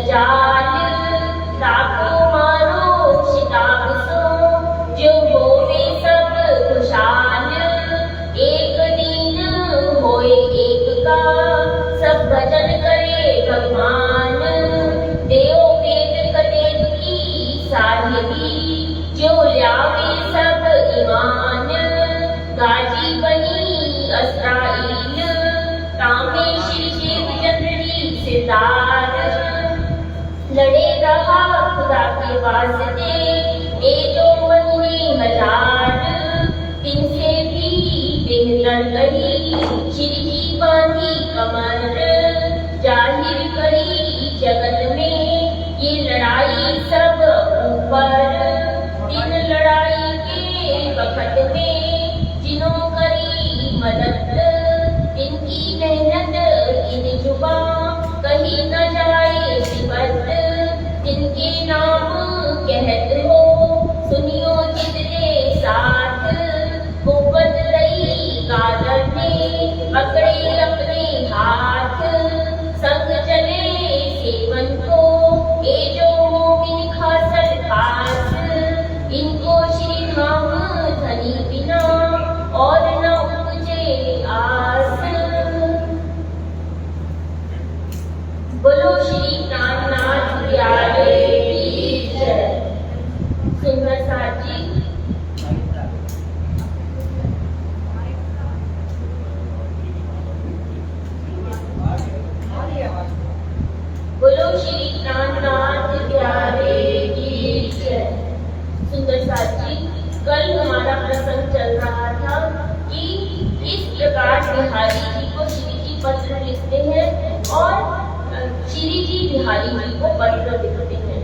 जाल ताको मारो शिताब सो जो होवे सब खुशाल। एक दिन होए एक का सब भजन करे भगवान। देव वेद कदेव की साहिबी जो ल्यावे सब ईमान। गाजी बनी अस्राइल तामे श्री शिव चंद्री सितार। लड़े रहा खुदा के वास्ते ए जो महीने हजार। इनसे भी बेहतर लड़ी श्री जी बांधी कमर। जाहिर करी जगत में ये लड़ाई सब ऊपर। इन लड़ाई के वक्त में जिन्हों करी मदद। इनकी मेहनत इन जुबा कहीं न जाए सिबत। इनके नाम कहत हो सुनियो जितने साथ। गोपत रही गादर में पकड़े अपने हाथ। संग चले सेवन को ए जो मोमिन खासल खास। इनको श्री धाम धनी बिना और न उपजे आस। बोलो श्री प्राणनाथ प्यारे की जय। सुंदर साथ जी बोलो श्री प्राणनाथ प्यारे की जय। सुंदर साथ जी कल हमारा प्रसंग चल रहा था कि इस प्रकार बिहारी जी को श्री जी पत्र लिखते हैं और श्री जी बिहारी जी को पत्र लिखते हैं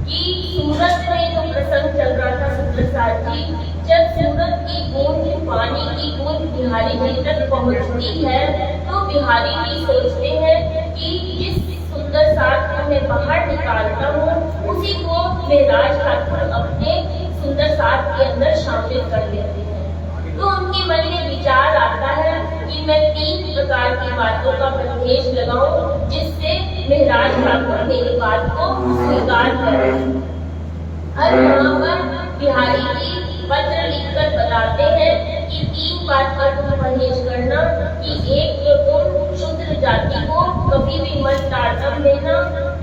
कि सूरत में जो प्रसंग चल रहा था सुंदर साथ जी, जब सूरत की बूंद पानी की बूंद बिहारी जी तक पहुंचती है तो बिहारी जी सोचते हैं कि जिस सुंदर साथ को मैं बाहर निकालता हूँ उसी को महराज ठाकुर अपने सुंदर साथ के अंदर शामिल कर लेते हैं। तो उनके मन में विचार आता है कि मैं 3 प्रकार की बातों का बंदेश लगाऊं जिससे महराज ठाकुर मेरी बात को स्वीकार करें। और यहाँ पर बिहारी जी पत्र लिखकर बताते हैं कि 3 बात पर तुम परहेज करना कि एक तो तुम शूद्र जाति को कभी भी मत तारतम देना।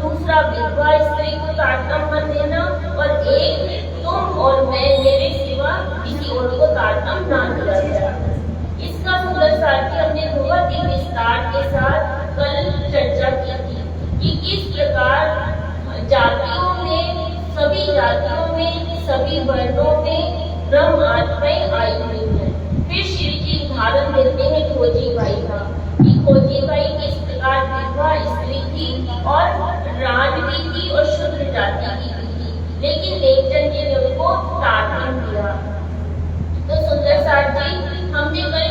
दूसरा विधवा स्त्री को तारतम मत देना। और एक तुम और मैं मेरे सिवा किसी और को तारतम ना दिया जाए। इसका सुंदर साथ हमने बहुत ही विस्तार के साथ कल चर्चा की थी कि किस प्रकार जातियों में सभी वर्णों में ब्रह्म आत्माएं आई हुई है। फिर श्री जी उदाहरण देते हैं खोजी बाई का कि खोजी बाई किस प्रकार विधवा स्त्री थी और राजवी थी और शूद्र जाति की थी, लेकिन लेखन जी ने उनको तारतम दिया। तो सुंदर साथ जी हमने कल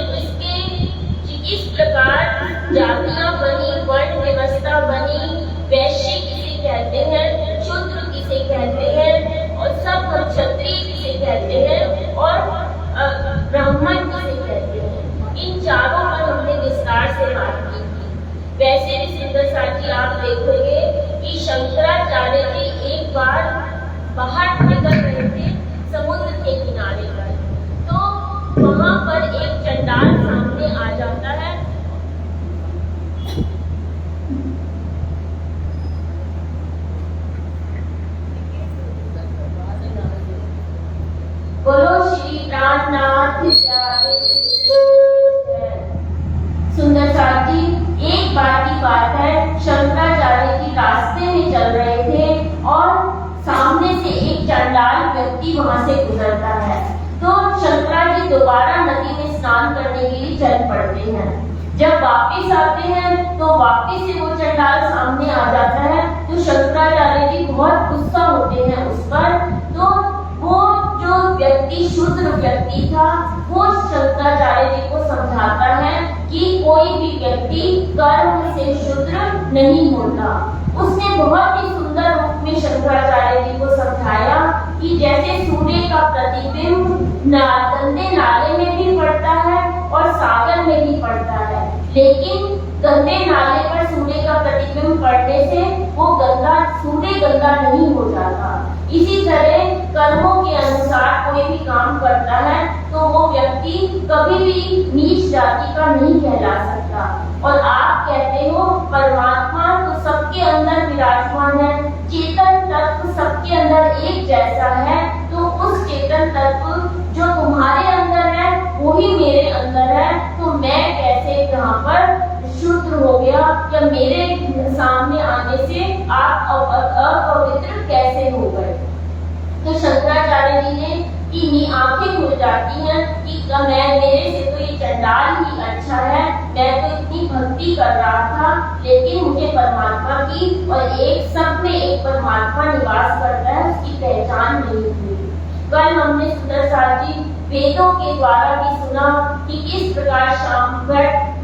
इस प्रकार जातियां बनी, वर्ण व्यवस्था बनी, वैश्य किसे कहते हैं, शूद्र किसे कहते हैं और सब क्षत्रिय किसे कहते हैं और ब्राह्मण किसे कहते हैं। इन चारों पर हमने विस्तार से बात की थी। वैसे भी सुंदर साथ जी आप देखोगे कि शंकराचार्य जी एक बार बाहर निकल रहे थे समुद्र के किनारे पर, तो वहां पर एक चंडाल सामने आ जाता है। बोलो श्री प्राणनाथ सुंदर साथ जी एक बार की बात है, शंकराचार्य जी रास्ते में चल रहे थे और सामने से एक चंडाल व्यक्ति वहां से गुजरता है। तो शंकराचार्य जी दोबारा नदी में स्नान करने के लिए चल पड़ते हैं। जब वापस आते हैं तो वापस से वो चंडाल सामने आ जाता है। तो शंकराचार्य जी बहुत गुस्सा होते हैं उस पर। तो वो जो व्यक्ति शूद्र व्यक्ति था वो शंकराचार्य जी को समझाता है कि कोई भी व्यक्ति कर्म से शूद्र नहीं होता। उसने बहुत ही सुंदर रूप में शंकराचार्य जी को समझाया कि जैसे सूर्य का प्रतिबिंब गंदे नाले में भी पड़ता है और सागर में भी पड़ता है, लेकिन गंदे नाले पर सूर्य का प्रतिबिंब पड़ने से वो गंदा सूर्य गंदा नहीं हो जाता। इसी तरह कर्मों के अनुसार कोई भी काम करता है तो वो व्यक्ति कभी भी नीच जाति का नहीं कहला सकता। और आप कहते हो परमात्मा तो सबके अंदर विराजमान है, चेतन तत्व सबके अंदर एक जैसा है, तो उस चेतन तत्व जो तुम्हारे अंदर है वही मेरे अंदर है, तो मैं कैसे यहाँ पर शुद्ध हो गया या मेरे सामने आने से आप अपवित्र कैसे हो गए। तो शंकराचार्य जी ने की आंखें खुल जाती हैं कि मैं मेरे से तो ये चंडाल ही अच्छा है, मैं तो इतनी भक्ति कर रहा था लेकिन मुझे परमात्मा की और एक सब में एक परमात्मा निवास करता है उसकी पहचान नहीं हुई। कल हमने सुंदरसार जी वेदों के द्वारा भी सुना कि किस प्रकार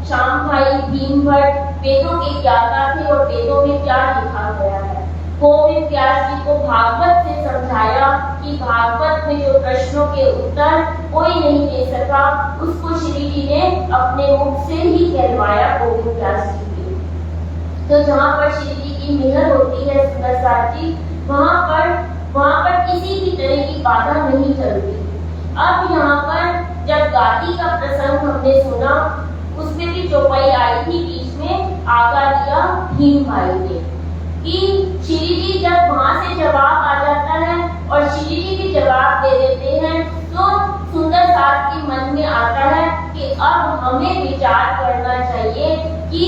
श्याम भाई भीम भट्ट वेदों के ज्ञाता थे और वेदों में क्या लिखा गया है। गोविंद व्यास जी को भागवत से समझाया कि भागवत में जो प्रश्नों के उत्तर कोई नहीं दे सका उसको श्री जी ने अपने मुख से ही कहलवाया गोविंद व्यास जी के। तो जहाँ पर श्री जी की मेहर होती है सुंदरसार जी, वहाँ पर किसी भी तरह की बाधा नहीं चलती। अब यहाँ पर जब गादी का प्रसंग हमने सुना उसमें भी चौपाई आई थी, बीच में आगा दिया भीम भाई ने कि श्री जी जब वहां से जवाब आ जाता है और श्री जी भी जवाब दे देते हैं तो सुंदरसार के मन में आता है कि अब हमें विचार करना चाहिए कि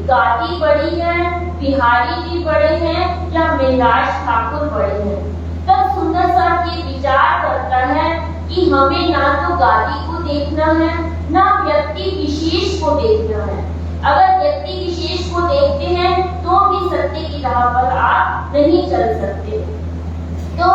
गादी बड़ी है, बिहारी जी बड़े हैं या मेहराज ठाकुर बड़े हैं। तब सुंदरसार ये विचार करता है कि हमें ना तो गादी को देखना है ना व्यक्ति विशेष को देखना है। अगर व्यक्ति विशेष को देखते हैं तो भी सत्य की राह पर आप नहीं चल सकते। तो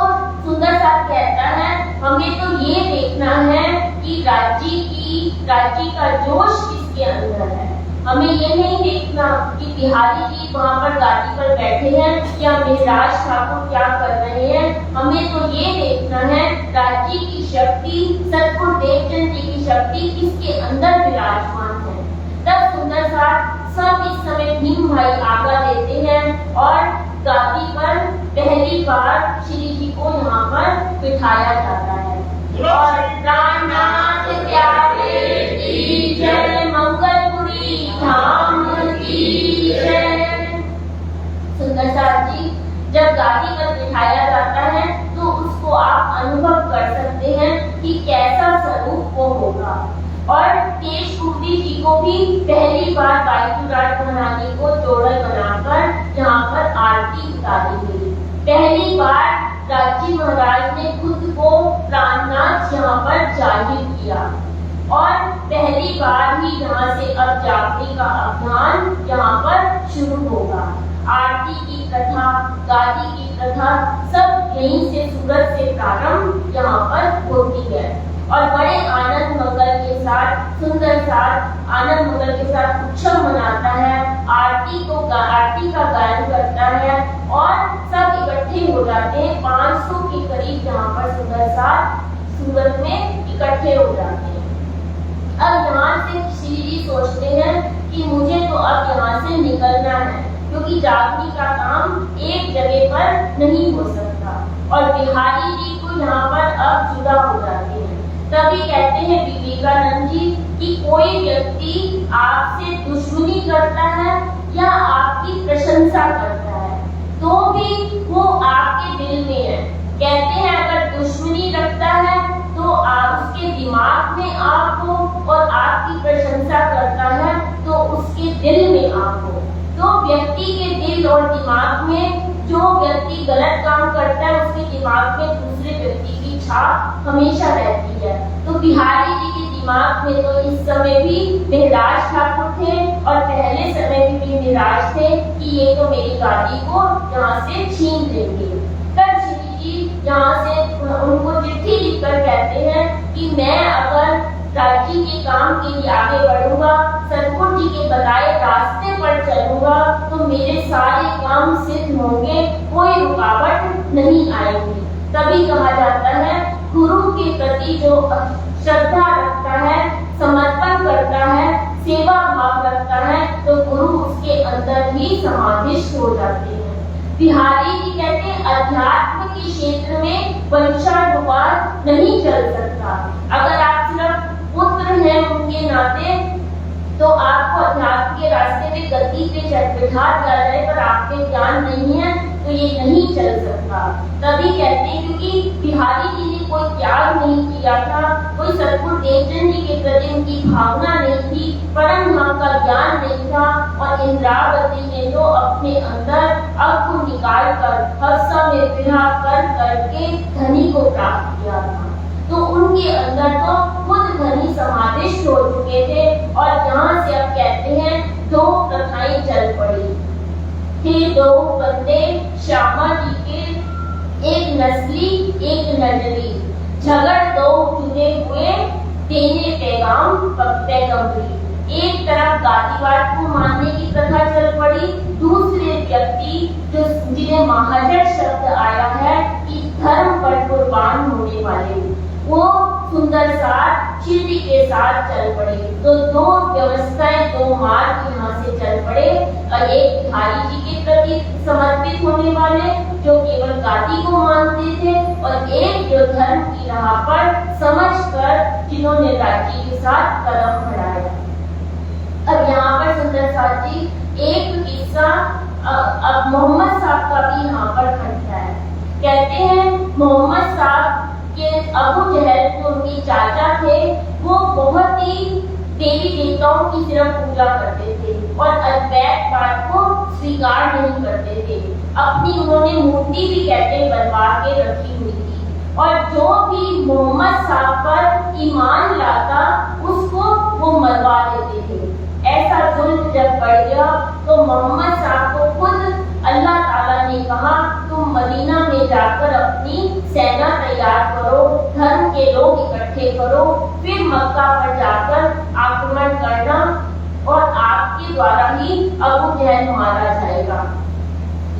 सुंदरसार कहता है हमें तो ये देखना है कि राज्य का जोश किसके अंदर है। हमें ये नहीं देखना कि बिहारी जी वहाँ पर गादी पर बैठे हैं या मेहराज ठाकुर क्या कर रहे हैं। हमें तो ये देखना है राज्य की शक्ति, सतगुरु देवचंद जी की शक्ति किसके अंदर विराजमान है। तब सुंदरसार सब इस समय भीम भाई आज्ञा देते हैं और गादी पर पहली बार श्री जी को यहाँ पर बिठाया जाता है। और प्राणनाथ प्यारे की जय, मंगलपुरी धाम की जय। सुंदरसार जी जब गादी पर बिठाया जाता है तो उसको आप अनुभव कर सकते हैं कि कैसा स्वरूप वो होगा। और तेजपूर्ति जी को भी पहली बार बाईचुराट महारानी को जोड़ल बनाकर यहाँ पर आरती उतारी गई। पहली बार राजी महाराज ने खुद को प्राणनाथ यहाँ पर जाहिर किया और पहली बार ही यहाँ से अब जागने का अभियान यहाँ पर शुरू होगा। आरती की कथा, गादी की कथा सब यहीं से सूरत से प्रारंभ यहाँ पर होती है। और बड़े आनंद मंगल के साथ सुंदरसार आनंद मंगल के साथ उत्सव मनाता है, आरती का गायन करता है और सब इकट्ठे हो जाते हैं। 500 के करीब यहाँ पर सुंदरसार सूरत में इकट्ठे हो जाते हैं। अब यहाँ से श्री जी सोचते हैं कि मुझे तो अब यहाँ से निकलना है क्योंकि जागने का काम एक जगह पर नहीं हो सकता। और बिहारी जी को यहाँ पर अब जुदा हो जाते हैं। तभी कहते हैं विवेकानंद जी कि कोई व्यक्ति आपसे दुश्मनी करता है या आपकी प्रशंसा करता है तो भी वो आपके दिल में है। कहते हैं अगर दुश्मनी रखता है तो आप उसके दिमाग में आप हो और आपकी प्रशंसा करता है तो उसके दिल में आप हो। तो व्यक्ति के दिल और दिमाग में जो व्यक्ति गलत काम करता है उसके दिमाग में दूसरे व्यक्ति की छाप हमेशा रहती है। तो बिहारी जी के दिमाग में तो इस समय भी मेहराज ठाकुर थे और पहले समय में भी मेहराज थे कि ये तो मेरी गादी को यहाँ से छीन लेंगे। तब श्री जी यहाँ से उनको चिट्ठी लिखकर कहते हैं कि मैं अगर राज्य के काम के लिए आगे बढ़ूंगा, सतगुरु जी के बताए रास्ते पर चलूंगा तो मेरे सारे काम सिद्ध होंगे, कोई रुकावट नहीं आएगी। तभी कहा जाता है गुरु के प्रति जो श्रद्धा रखता है, समर्पण करता है, सेवा भाव रखता है तो गुरु उसके अंदर ही समाधिष्ट हो जाते हैं। बिहारी जी कहते हैं अध्यात्म के क्षेत्र में वंशानुवाद नहीं चल सकता। अगर आप सिर्फ पुत्र हैं उनके नाते तो आपको अध्यात्म के रास्ते में गति पे बिठा दिया जाए पर आप में ज्ञान नहीं है तो ये नहीं चल सकता। तभी कहते हैं क्योंकि बिहारी जी ने कोई त्याग नहीं किया था, कोई सतगुरु देवचंद जी के प्रति उनकी भावना नहीं थी, परम धाम का ज्ञान नहीं था और इंद्रावती ने तो अपने अंदर अग को निकाल कर हफ्सा में विवाह कर करके धनी को प्राप्त किया था। तो उनके अंदर तो खुद धनी समाविष्ट हो चुके थे और जहाँ से अब कहते हैं दो प्रथाएं चल पड़ी थे। दो बंदे श्यामा जी के, एक नस्ली एक नजरी, झगड़ दो चुने हुए देने पैगाम पैगंबरी। एक तरफ गादीवाद को मानने की प्रथा चल पड़ी, दूसरे व्यक्ति जो जिन्हें महाजन शब्द आया है कि धर्म पर कुर्बान होने वाले, वो सुंदर साथ शिल्पी के साथ चल पड़े। तो दो व्यवस्थाएं, दो मार्ग यहाँ से चल पड़े। एक बिहारी जी के प्रति समर्पित होने वाले जो केवल गादी को मानते थे और एक जो धर्म की राह पर समझकर जिन्होंने राज्य के साथ कदम बढ़ाया। अब यहाँ पर सुंदर साथ जी एक किस्सा अब मोहम्मद साहब का भी यहाँ पर घटता है। कहते हैं मोहम्मद साहब के अबू जहल जो उनके चाचा थे वो बहुत ही देवी देवताओं की सिर्फ पूजा करते थे और अद्वैत बात को स्वीकार नहीं करते थे। अपनी उन्होंने मूर्ति भी कहते बनवा के रखी हुई थी और जो भी मोहम्मद साहब पर ईमान लाता उसको वो मरवा देते थे। ऐसा जुल्म जब बढ़ गया तो मोहम्मद साहब को खुद अल्लाह ताला ने कहा तुम मदीना में जाकर अपनी सेना तैयार करो, धर्म के लोग इकट्ठे करो, फिर मक्का पर जाकर आक्रमण करना और आपके द्वारा ही अबू जहल मारा जाएगा।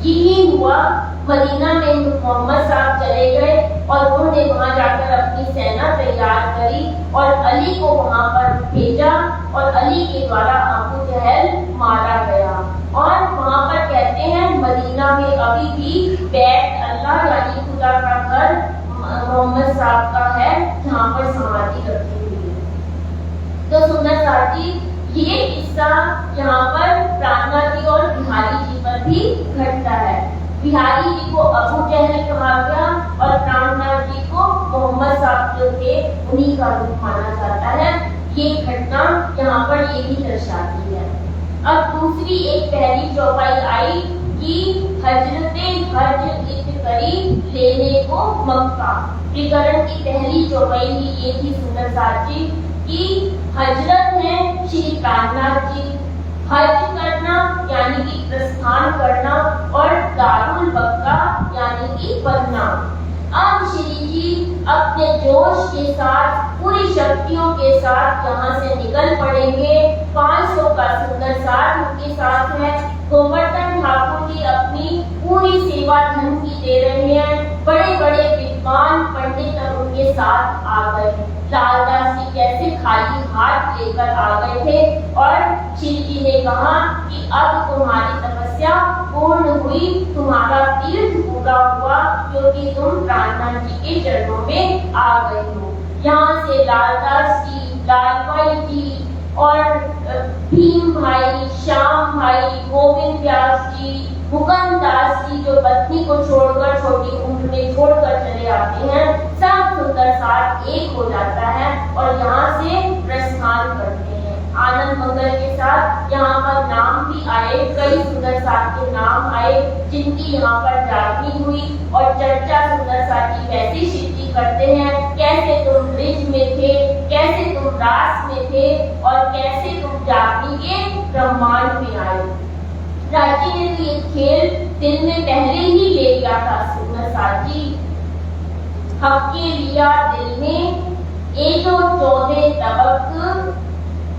यही हुआ। मदीना में मोहम्मद साहब चले गए और उन्होंने वहां जाकर अपनी सेना तैयार करी और अली को वहां पर भेजा और अली के द्वारा अबू जहल मारा गया। और वहां पर कहते हैं मदीना में अभी भी बैत अल्लाह यानी खुदा का घर मोहम्मद साहब का है जहाँ पर समाधि रखी हुई है। तो सुंदर साथी ये किस्सा यहाँ पर प्रार्थना जी और बिहारी जी पर भी घटता है। बिहारी जी को अबू जहल कहा गया और प्रार्थना जी को मोहम्मद साहब जो थे उन्हीं का रूप माना जाता है। ये घटना यहाँ पर ये भी दर्शाती है। अब दूसरी एक पहली चौपाई आई कि हजरते हज करी लेने को मक्का। विकरण की पहली चौपाई ही ये थी सुंदर साथी कि हजरत है श्री प्राणनाथ जी, हज करना यानी कि प्रस्थान करना और दारुल बक्का यानी कि बनना। अब श्री जी अपने जोश के साथ पूरी शक्तियों के साथ यहाँ से निकल पड़ेंगे। 500 का सुंदर साथ उनके साथ है। गोवर्धन ठाकुर जी अपनी पूरी सेवा धन की दे रहे हैं। बड़े बड़े विद्वान पंडित उनके साथ आ गए। लालदास जी कैसे खाली हाथ लेकर आ गए थे और श्री जी ने कहा कि अब तुम्हारी तपस्या पूर्ण हुई, तुम्हारा तीर्थ पूरा हुआ क्योंकि तुम प्राणनाथ जी के चरणों में आ गए हो। यहाँ से लालदास जी, लालभाई जी और भीम भाई, श्याम भाई, गोविंद व्यास जी, मुकुंद दास जी जो पत्नी को छोड़कर छोटी उम्र में छोड़कर चले आते हैं, सब सुंदर साथ एक हो जाता है और यहाँ से प्रस्थान करते हैं। आनंद मंगल के साथ यहाँ पर नाम भी आए, कई सुंदर साथ के नाम आए जिनकी यहाँ पर जागनी हुई और चर्चा सुंदर साथ की वैसी शिव करते हैं। कैसे तुम ब्रिज में थे, कैसे तुम रास में थे और कैसे तुम जागनी के ब्रह्मांड में आए। राजी ने तो ये खेल दिल में पहले ही ले लिया था सुंदर साथी। हक्के लिया दिल में एजो 14 तबक,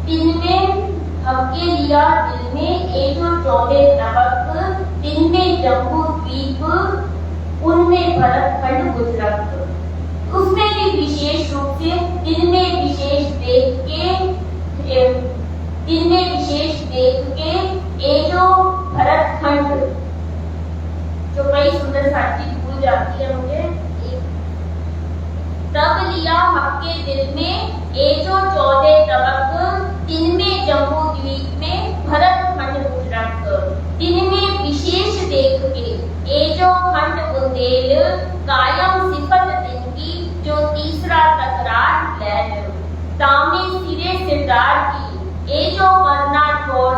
इनमें हक्के लिया दिल में एजो 14 तबक, इनमें जम्बू द्वीप, उनमें भरतखंड गुजरात। उसमें भी विशेष रूप से इनमें विशेष देख के ये जो भरतखंड चौपाई सुंदर साथी भूल जाती है मुझे। तब लिया हक्के दिल में ए जो 14 तबक, दिन में जम्मू द्वीप में भरत खंड मुद्रक, दिन में विशेष देख के ए जो खंड बुंदेल, कायम सिफत दिन की जो तीसरा तकरार लैल, तामे सिरे सिरदार की ए जो वरना ठोर,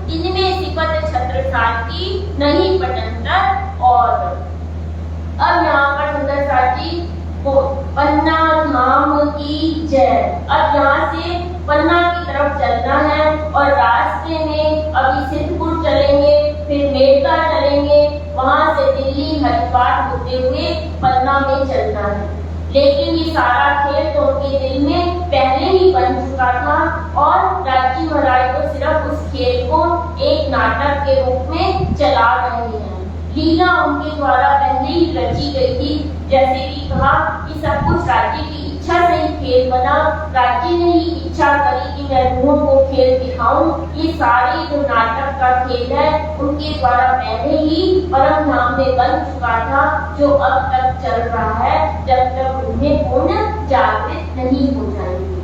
दिन में सिफत छत्रसाल की नहीं पटंतर। और अब यहाँ पर सुंदर साथी पन्ना धाम की जय। अब यहाँ से पन्ना की तरफ चलना है और रास्ते में अभी सिद्धपुर चलेंगे, फिर मेड़ता चलेंगे, वहां से दिल्ली हरिद्वार होते हुए पन्ना में चलना है। लेकिन ये सारा खेल तो उनके दिल में पहले ही बन चुका था और राजी महाराज को सिर्फ उस खेल को एक नाटक के रूप में चला रहे हैं। लीला उनके द्वारा पहले ही रची गई थी। जैसे कि कहा कि सब कुछ राज्य की इच्छा से ही खेल बना, राज्य ने ही इच्छा करी कि मैं रूहों को खेल दिखाऊं। ये सारे जो नाटक का खेल है उनके द्वारा पहले ही परम धाम में बन चुका था, जो अब तक चल रहा है जब तक रूहें पूर्ण जागृत नहीं हो जाएंगी।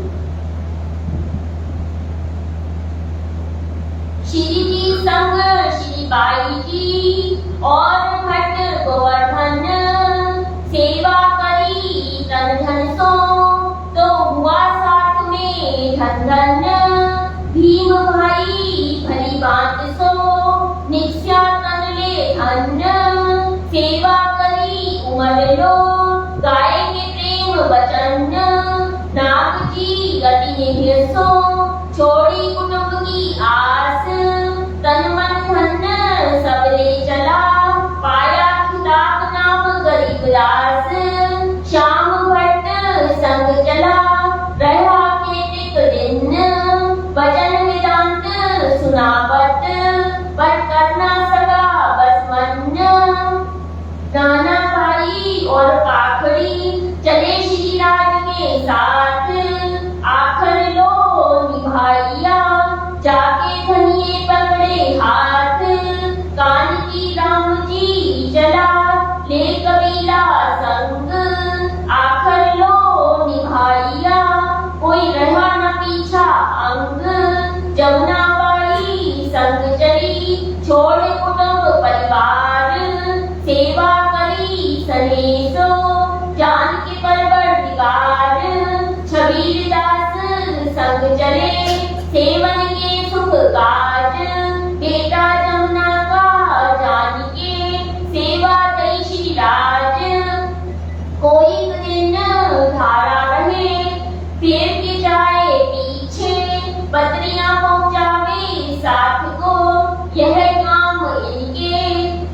श्री जी संग श्री बाई जी और भट्ट गोवर्धन, सेवा करी तन धन सो, तो हुआ साथ में धन धन, भीम भाई भली बात सो, निश्चा तन ले धन, सेवा करी उमर लो, गाएंगे प्रेम वचन, नाग जी गति निहिर सो, छोड़ी कुटुंब की आस, तन मन धन सब ले चला, पाया खिताब नाम गरीब दास, श्याम भट्ट संग चला, रहा केतिक दिन, वचन वेदांत सुनावत, पर करना सका बस मन, नाना भाई और पाखड़ी चले श्री राज के साथ, आखर लो निभाइया, जाके धनिये पकड़े हाथ, कान की राम जी चला, ले कबीला संग, आखर लो निभाइया, कोई रहा न पीछा अंग, जमुना बाई संग चली, छोड़ कुटुंब परिवार, सेवा करी सनेसो, जान के परवरदिगार, छबीर दास संग चले, सेवन के सुख काज, बेटा जमुना का जान के, सेवा दई श्री राज, कोई दिन धारा रहे, फिर के जाए पीछे, बदरियां पहुंचावे साथ को, यह काम इनके,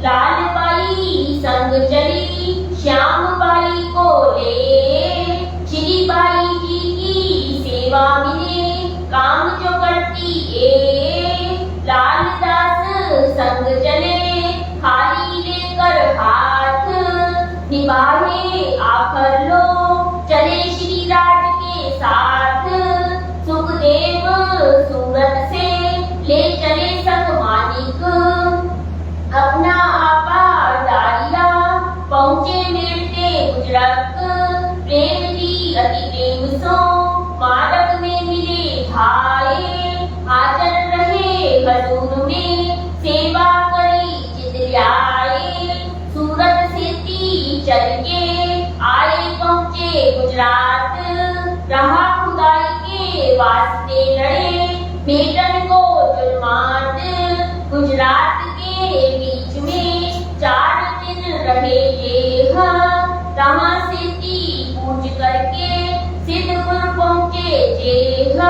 लाल बाई संग चली, श्याम बाई को ले, श्री बाई जी की सेवा मिले, काम जो करती लाल दास संग चले, खाली लेकर हाथ, निभाए आखर लो, चले श्री राज के साथ, सुखदेव सूरत से ले चले सक मानिक, अपना आपा डालिया, पहुंचे मिलते गुजरक, प्रेम दी अति प्रेम सो, मार्ग में मिले भाई, हाजर रहे हजूर में, सेवा करी चित आए, सूरत से चल के आए पहुंचे गुजरात, रहा खुदाई के वास्ते लड़े, बेटन को जुर्मात, गुजरात के बीच में 4 दिन रहे ये, तहाँ से पूज करके सिद्धपुर पहुंचे जेह।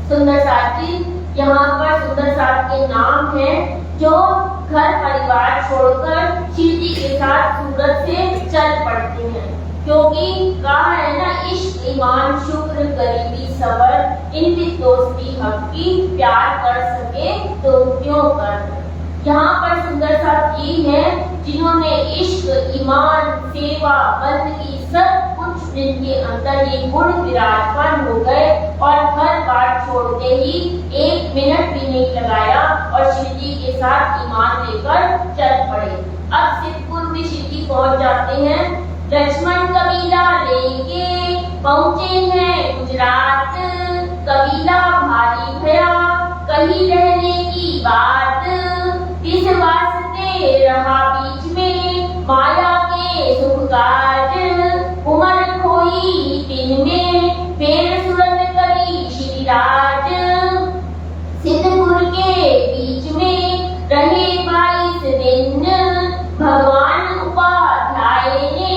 सुंदर साथी, यहाँ पर सुंदर साथ के नाम है जो घर परिवार छोड़कर शिवजी के साथ सूरत से चल पड़ते हैं, क्योंकि कहा है ना, इश्क ईमान शुक्र गरीबी सबर, इनकी दोस्ती हक की, प्यार कर सके तो क्यों कर। यहाँ पर सुंदर साथ ये है जिन्होंने इश्क ईमान सेवा बंदगी सब कुछ जिनके अंदर ये गुण विराजमान हो गए और घर बार छोड़ते ही 1 मिनट भी नहीं लगाया और श्री जी के साथ ईमान लेकर चल पड़े। अब सिद्धपुर में श्री जी पहुंच जाते हैं। लक्ष्मण कबीला लेके पहुंचे हैं गुजरात, कबीला भारी भया कहीं रहने की बात, इस वास्ते रहा बीच में माया के सुख काज, उमर खोई दिन में फिर सूरत करी श्री राज, सिद्धपुर के बीच में रहे 22 दिन, भगवान उपाध्याय ने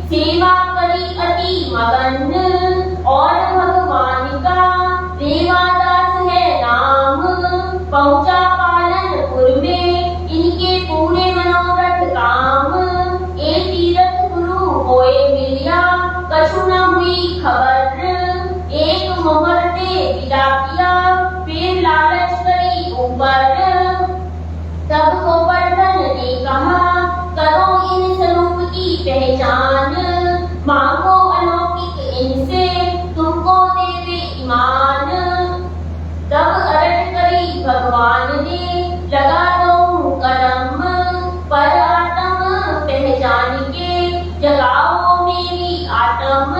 सेवा करी अति मगन, और भगवान का देवादास है नाम, पहुंचा पालनपुर में इनके पूरे मनोरथ काम, ए तीरथ गुरु होए मिलिया कछु न हुई खबर, एक मोहर दे विदा किया फिर लालच करी ऊपर, तब गोवर्धन ने कहा करो इन स्वरूप की पहचान, मांगो अलौकिक इनसे तुमको देवे ईमान, तब अरज करी भगवान ने लगा दो कदम, पर आत्म पहचान के जगाओ मेरी आत्म,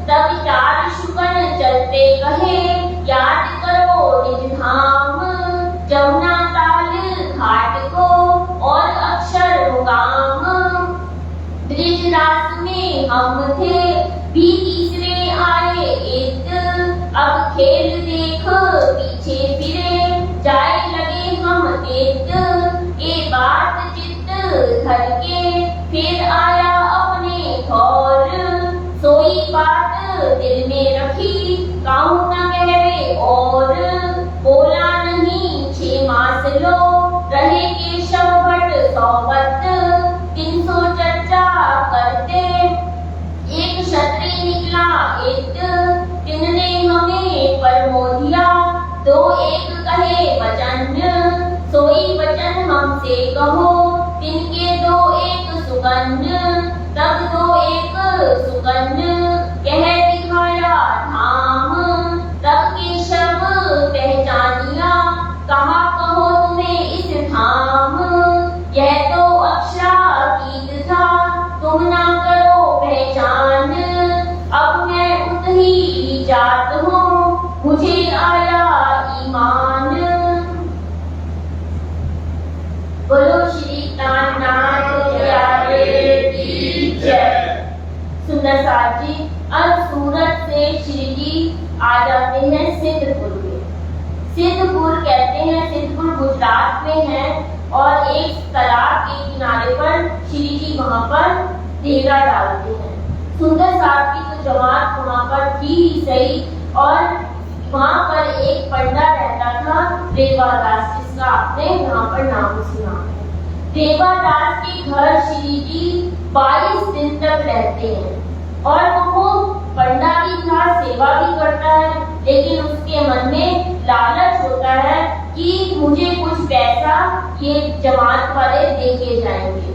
तब 4 शुकन चलते कहे याद करो निज धाम, जमुना ताल घाट को और अक्षर मुकाम, ब्रिजराज में हम थे भी तीसरे आए एक, अब खेल देख पीछे फिरे जाए लगे हम देख, ये बात चित्त धर के फिर आया अपने ठौर, सोई बात दिल में रखी काहू न कहवे और, बोला नहीं 6 मास लो रहे केशव भट्ट सोबत, 300 चर्चा करते एक क्षत्रिय निकला एक, तिनने हमें परमो दिया 2-1 कहे वचन, सोई वचन हमसे कहो तिनके 2-1 सुगंध, तब 2-1 सुगंध कह दिखाया धाम, तब केशव पहचानिया कहा कहो तुम्हें इस धाम, यह तो अक्षरातीत था तुम ना करो पहचान, अब मैं उतही जात हूँ मुझे आया ईमान, बोलो श्री कान्नाथ प्यारे की जय। सुंदर साथ जी, अब सूरत से श्री जी आ जाते हैं सिद्धपुर में। सिद्धपुर कहते हैं, सिद्धपुर गुजरात में है और एक तालाब के किनारे पर श्री जी वहां पर डेरा डालते हैं। सुंदर साथ की तो जमात वहां पर थी ही सही, और वहां पर एक पंडा रहता था देवादास, जिसका आपने यहाँ पर नाम सुना है। देवादास के घर श्री जी 22 दिन तक रहते हैं, और वो पंडा की तरह सेवा भी करता है, लेकिन उसके मन में लालच होता है कि मुझे कुछ पैसा ये जमात वाले दे के जाएंगे।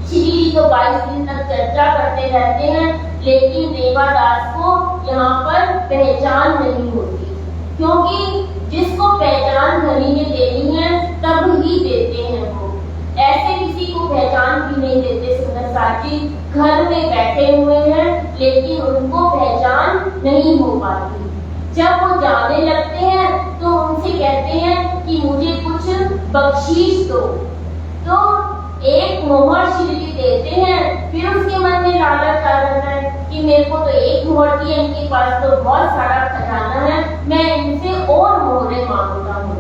श्री जी तो 22 दिन तक चर्चा करते रहते हैं, लेकिन देवादास को यहाँ पर पहचान नहीं होती, क्योंकि जिसको पहचान धनी ने देनी है तब ही देते हैं वो, ऐसे किसी को पहचान भी नहीं देते। सुंदर साथी घर में बैठे हुए हैं, लेकिन उनको पहचान नहीं हो पाती। जब वो जाने लगते हैं तो उनसे कहते हैं कि मुझे कुछ बख्शीश दो, तो एक मोहर श्री जी देते हैं। फिर उसके मन में लालच आ जाता है कि मेरे को तो एक मोहर दी है, इनके पास तो बहुत सारा खजाना है, मैं इनसे और मोहरें मांगता हूँ।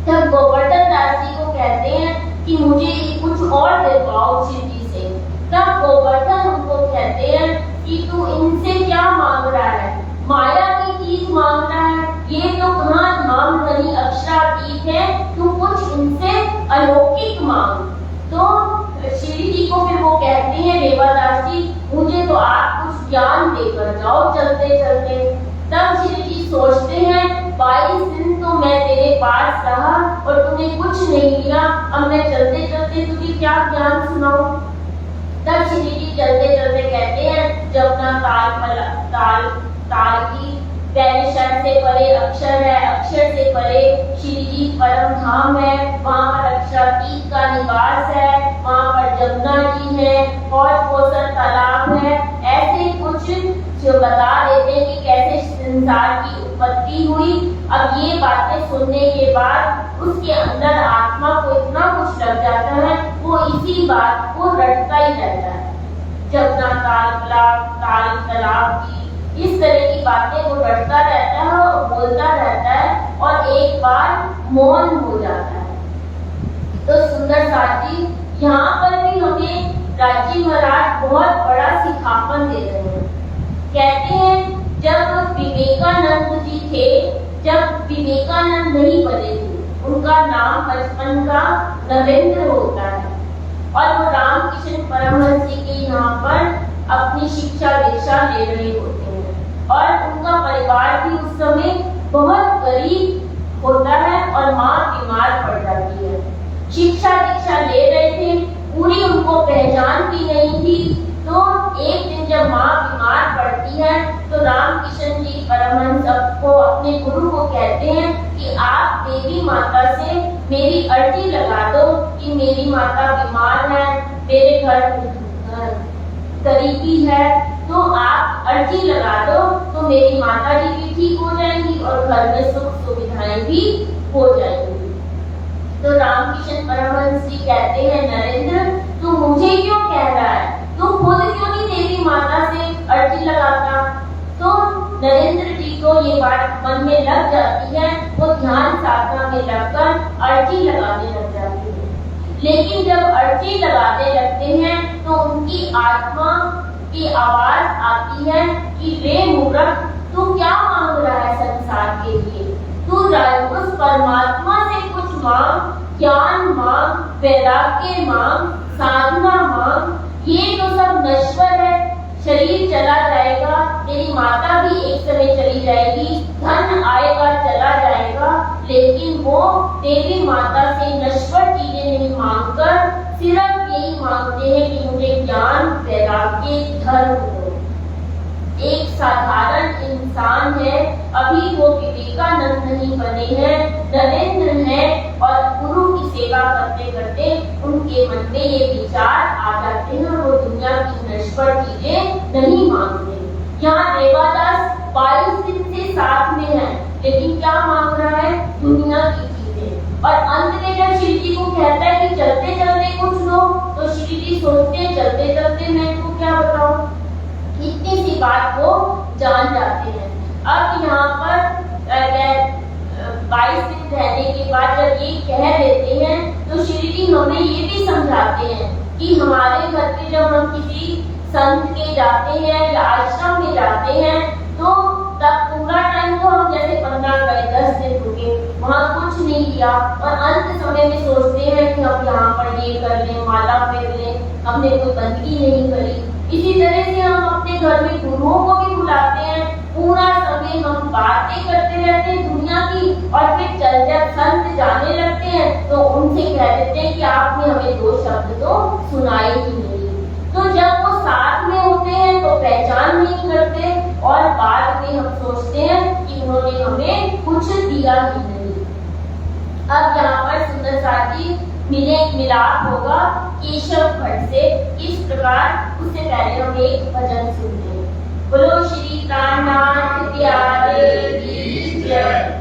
तब गोवर्धन दास जी को कहते हैं कि मुझे कुछ और दिलवाओ श्री जी से। तब गोवर्धन उनको कहते हैं कि तू इनसे क्या मांग रहा है, माया की चीज मांग रहा है, ये तो कहाँ धाम धनी अक्षरातीत है, तू कुछ इनसे अलौकिक मांग। तो श्री जी को फिर वो कहते हैं देवादास जी, मुझे तो आप कुछ ज्ञान देकर जाओ चलते चलते। तब श्री जी सोचते हैं 22 दिन तो मैं तेरे पास रहा और तूने कुछ नहीं दिया, अब मैं चलते चलते तुझे क्या ज्ञान सुनाऊं। तब श्री जी चलते चलते कहते हैं, जब ना ताल की पहले शर से परे अक्षर है, अक्षर अक्षर से परे श्री जी परम धाम है, वहाँ पर अक्षरातीत का निवास है, वहाँ पर जमुना जी है, और कोसर तालाब है। ऐसे कुछ जो बता देते हैं कि कैसे संसार की उत्पत्ति हुई। अब ये बातें सुनने के बाद उसके अंदर आत्मा को इतना कुछ लग जाता है, वो इसी बात को रटता ही रहता है। जमुना ताल तालाब की इस तरह की बातें वो रटता रहता है और बोलता रहता है, और एक बार मौन हो जाता है। तो सुंदर साथ जी, यहाँ पर भी हमें राजी महाराज बहुत बड़ा सिखापन दे रहे हैं। कहते हैं जब विवेकानंद जी थे, जब विवेकानंद नहीं बने थे, उनका नाम बचपन का नरेंद्र होता है, और वो रामकृष्ण परमहंस जी के यहाँ पर अपनी शिक्षा दीक्षा ले रहे होते हैं, और उनका परिवार भी उस समय बहुत गरीब होता है, और माँ बीमार पड़ जाती है। शिक्षा दीक्षा ले रहे थे, पूरी उनको पहचान भी नहीं थी। तो एक दिन जब माँ बीमार पड़ती है, तो रामकृष्ण जी परमहंस को अपने गुरु को कहते हैं कि आप देवी माता से मेरी अर्जी लगा दो कि मेरी माता बीमार है, मेरे घर गरीबी है, तो आप अर्जी लगा दो तो मेरी माता जी भी ठीक हो जाएंगी और घर में सुख सुविधाएं भी हो जाएंगी। तो रामकृष्ण परमहंस जी कहते हैं, नरेंद्र तू मुझे क्यों कह रहा है, तू खुद क्यों नहीं देवी माता से अर्जी लगाता। तो नरेंद्र जी को ये बात मन में लग जाती है, वो ध्यान साधना में लगकर अर्जी लगाने लग जाते हैं। लेकिन जब अर्जी लगाने लगते हैं तो उनकी आत्मा की आवाज आती है कि रे मूर्ख, तू क्या मांग रहा है संसार के लिए, तू उस परमात्मा से कुछ मांग, ज्ञान मांग, वैराग्य मांग, साधना मांग। ये तो सब नश्वर है, शरीर चला जाएगा, तेरी माता भी एक समय चली जाएगी, धन आएगा चला जाएगा, लेकिन वो देवी माता से नश्वर चीजें नहीं मांगकर सिर्फ यही मांगते हैं कि मुझे ज्ञान, वैराग्य, धर्म हो। एक साधारण इंसान है, अभी वो विवेकानंद नहीं बने हैं, नरेंद्र हैं, और गुरु की सेवा करते करते उनके मन में ये विचार आ जाते हैं, वो दुनिया की नश्वर चीजें नहीं मांगते। यहाँ देवादास 22 दिन से साथ में है, लेकिन क्या मांग रहा है, दुनिया की चीजें। और अंत में जब श्री जी को कहता है कि चलते चलते कुछ लो, तो श्री जी सोचते चलते चलते मैं इनको क्या बताऊं, इतनी सी बात को जान जाते हैं। अब यहाँ पर 22 दिन रहने के बाद जब ये कह देते हैं, तो श्री जी हमें ये भी समझाते हैं कि हमारे घर पे जब हम किसी संत के जाते हैं या आश्रम में जाते हैं, तो तब पूरा टाइम तो हम जैसे 15 गए, 10 दिन रुके, वहाँ कुछ नहीं किया, और अंत समय में सोचते हैं कि हम यहाँ पर ये कर लें, माला फेर लें, हमने कोई बंदगी नहीं करी। इसी तरह से हम अपने घर में गुरुओं को भी बुलाते हैं, पूरा समय हम बातें करते रहते हैं दुनिया की, और फिर जब संत जाने लगते हैं तो उनसे कह देते हैं कि आपने हमें 2 शब्द तो सुनाए ही नहीं। तो जब वो साथ में होते हैं तो पहचान नहीं करते, और बाद में हम सोचते हैं कि उन्होंने हमें कुछ दिया ही नहीं। अब यहाँ पर सुंदर साथी मिलाप होगा केशव भट्ट से, इस प्रकार। उससे पहले हम एक भजन सुनते हैं। बोलो श्री प्राणनाथ प्यारे की जय।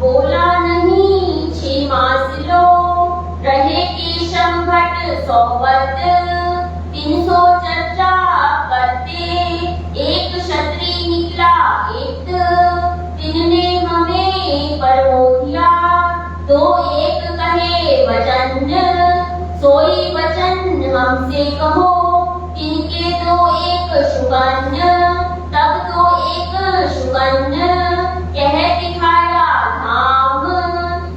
बोला नहीं छिमास लो रहे केशव भट्ट सोबत 300 चर्चा करते एक क्षत्रिय निकला एक तिनने हमें परमोधिया दो एक कहे वचन सोई वचन हमसे कहो तिनके दो एक शुगन तब दो एक शुगन कह दिखाया धाम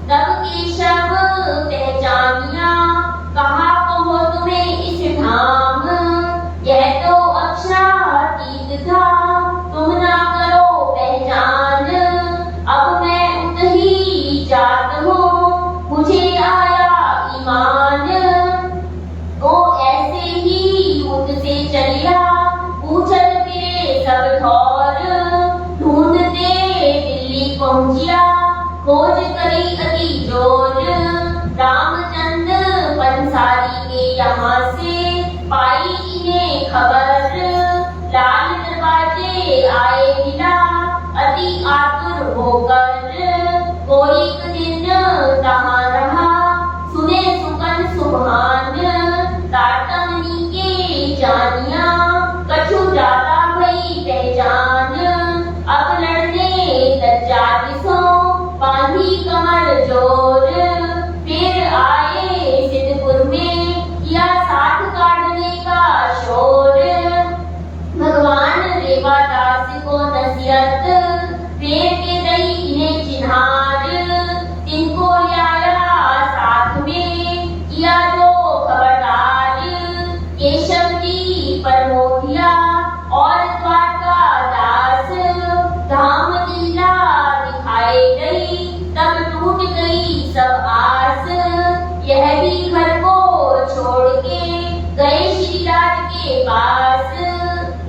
तब केशव पहचानिया कहा कहो तुम्हें इस धाम यह तो अक्षरातीत था तुम ना करो पहचान अब मैं उतही जात हूँ मुझे आया ईमान तो ऐसे ही युद्ध से चलिया पूछत फिरे सब ठौर ढूंढते दिल्ली पहुंचिया खोज करी अति जोर रामचंद्र पंसारी के यहाँ से पाई इन्हें खबर लाल दरवाजे आए मिला अति आतुर होकर कोई दिन तहाँ रहा सुने सुकन सुभान तारतमनी के जानिया कछु ज्यादा भई पहचान अब लड़ने लज्जा दिसो बांधी कमर जोर फिर आए सिद्धपुर में किया साथ काटने का शोर भगवान रेवादास को नसीहत फिर के दई इन्हें चिन्हार तिनको लाया साथ में किया जो खबरदार केशव जी परमोधिया और द्वारका दास धाम लीला दिखाए गई तब टूट गई सब आस यह भी घर को छोड़ के गए श्री राज के के पास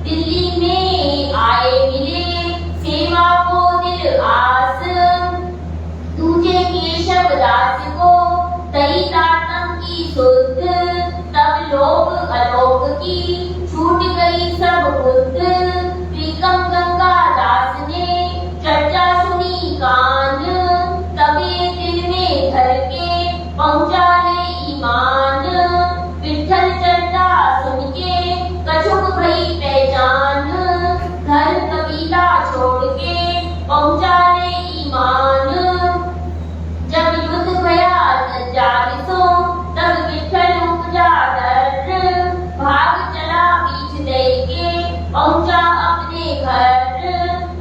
दिल्ली में आए मिले सेवा को दिल आस। तुझे केशव दास को तई तातम की सुध, तब लोग अलोक की छूट गई सब बुद्ध। प्रीतम गंगा दास ने चर्चा सुनी कान, तभी दिल में धर के पहुंचा ले ईमान। विठल चर्चा सुन के कछुक भई पहचान, घर कबीला छोड़ के पहुंचा ले ईमान। जब युद्ध भया 400 तब विठल उपजा डर, भाग चला बीच दे के पहुंचा अपने घर।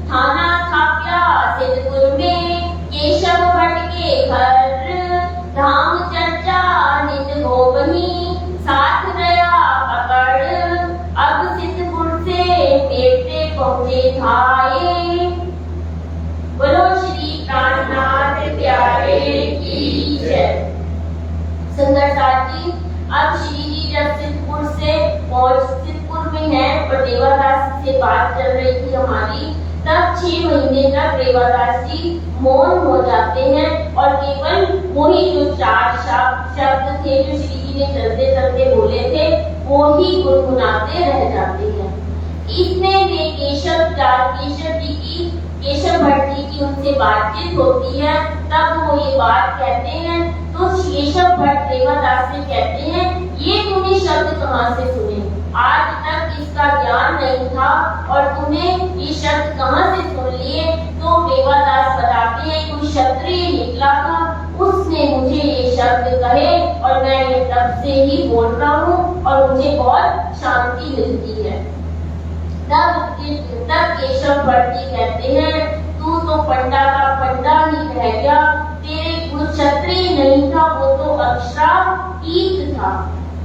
थाना थाप्या सिद्धपुर में केशव भट्ट के घर, धाम चर्चा नित हो बनी साथ गया पकड़। अब सिद्धपुर से पेटे पहुंचे थाए, बोलो श्री प्राणनाथ प्यारे की जय। सुंदर साथ जी, अब श्री जी जब सिद्धपुर में है और देवादास से बात चल रही थी हमारी, तब 6 महीने तक देवादास जी मौन हो जाते हैं और केवल वही जो 4 शब्द थे जो श्री जी ने चलते चलते बोले थे वो ही गुनगुनाते रह जाते हैं। इसमें वे केशव भट्ट जी की उनसे बातचीत होती है, तब वो ये बात कहते हैं। तो केशव भट्ट देवादास से कहते हैं, ये तूने शब्द कहाँ से सुने? आज तक इसका ज्ञान नहीं था और तूने ये शब्द कहाँ से सुन लिए? तो देवादास बताते हैं कोई क्षत्रिय निकला था, उसने मुझे ये शब्द कहे और मैं ये तब से ही बोल रहा हूँ और मुझे बहुत शांति मिलती है। तब केशव भट्ट जी कहते हैं, तू तो पंडा का पंडा ही रह गया, तेरे कुछ क्षत्रिय नहीं था, वो तो अक्षरातीत था।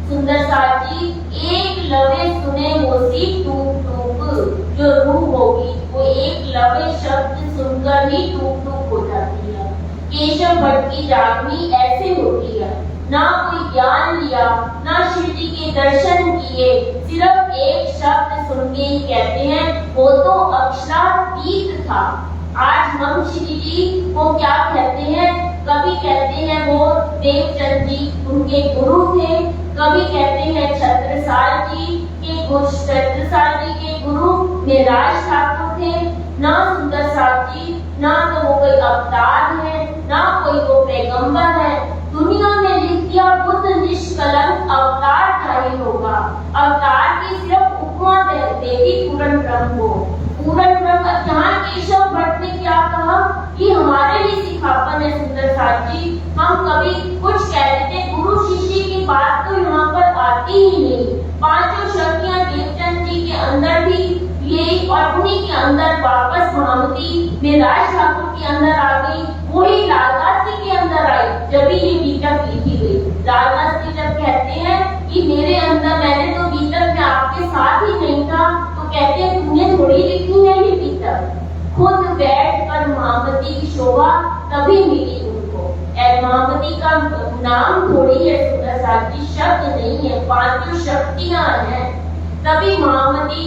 सुंदर साथ जी, एक लवे सुने मोसी टूक टूक, जो रूह होगी वो एक लवे शब्द सुनकर ही टूक टूक हो जाती है। केशव भट्ट की जागनी ऐसे होती है, ना कोई ज्ञान लिया, ना शिव जी के दर्शन किए, सिर्फ एक शब्द सुन के ही कहते हैं वो तो अक्षरातीत था। आज हम श्री जी को क्या कहते हैं? कभी कहते हैं वो देवचंद जी उनके गुरु थे, कभी कहते हैं छत्रसाल जी के गुरु मेराज ठाकुर थे। ना सुंदर साथ जी, ना तो वो कोई अवतार है, ना कोई वो पैगंबर है। दुनिया में लिख दिया बुद्ध निष्कलंक अवतार का ही होगा। अवतार की सिर्फ उपमा देती पूर्ण ब्रह्म को। पूर्ण ब्रह्म यहाँ केशव भट्ट ने क्या कहा कि हमारे लिए सिखापन है। सुंदर साथ जी, हम कभी कुछ कह देते, गुरु शिष्य की बात तो यहाँ पर आती ही नहीं। 5 शक्तियाँ देवचंद जी के अंदर भी यही और उन्हीं के अंदर वापस भामती मेराज ठाकुर के अंदर आ गई, वही लालदास जी के अंदर आई जब भी ये गीतक लिखी गई। लालदास जी जब कहते हैं कि मेरे अंदर, मैंने तो गीतक में आपके साथ ही नहीं था, तो कहते हैं तुमने थोड़ी लिखी है ये गीतक, खुद बैठ कर महामती की शोभा तभी मिली उनको। महामती का नाम थोड़ी है सुंदर साथ जी, शब्द नहीं है, 5 शक्तियां हैं। तभी महामती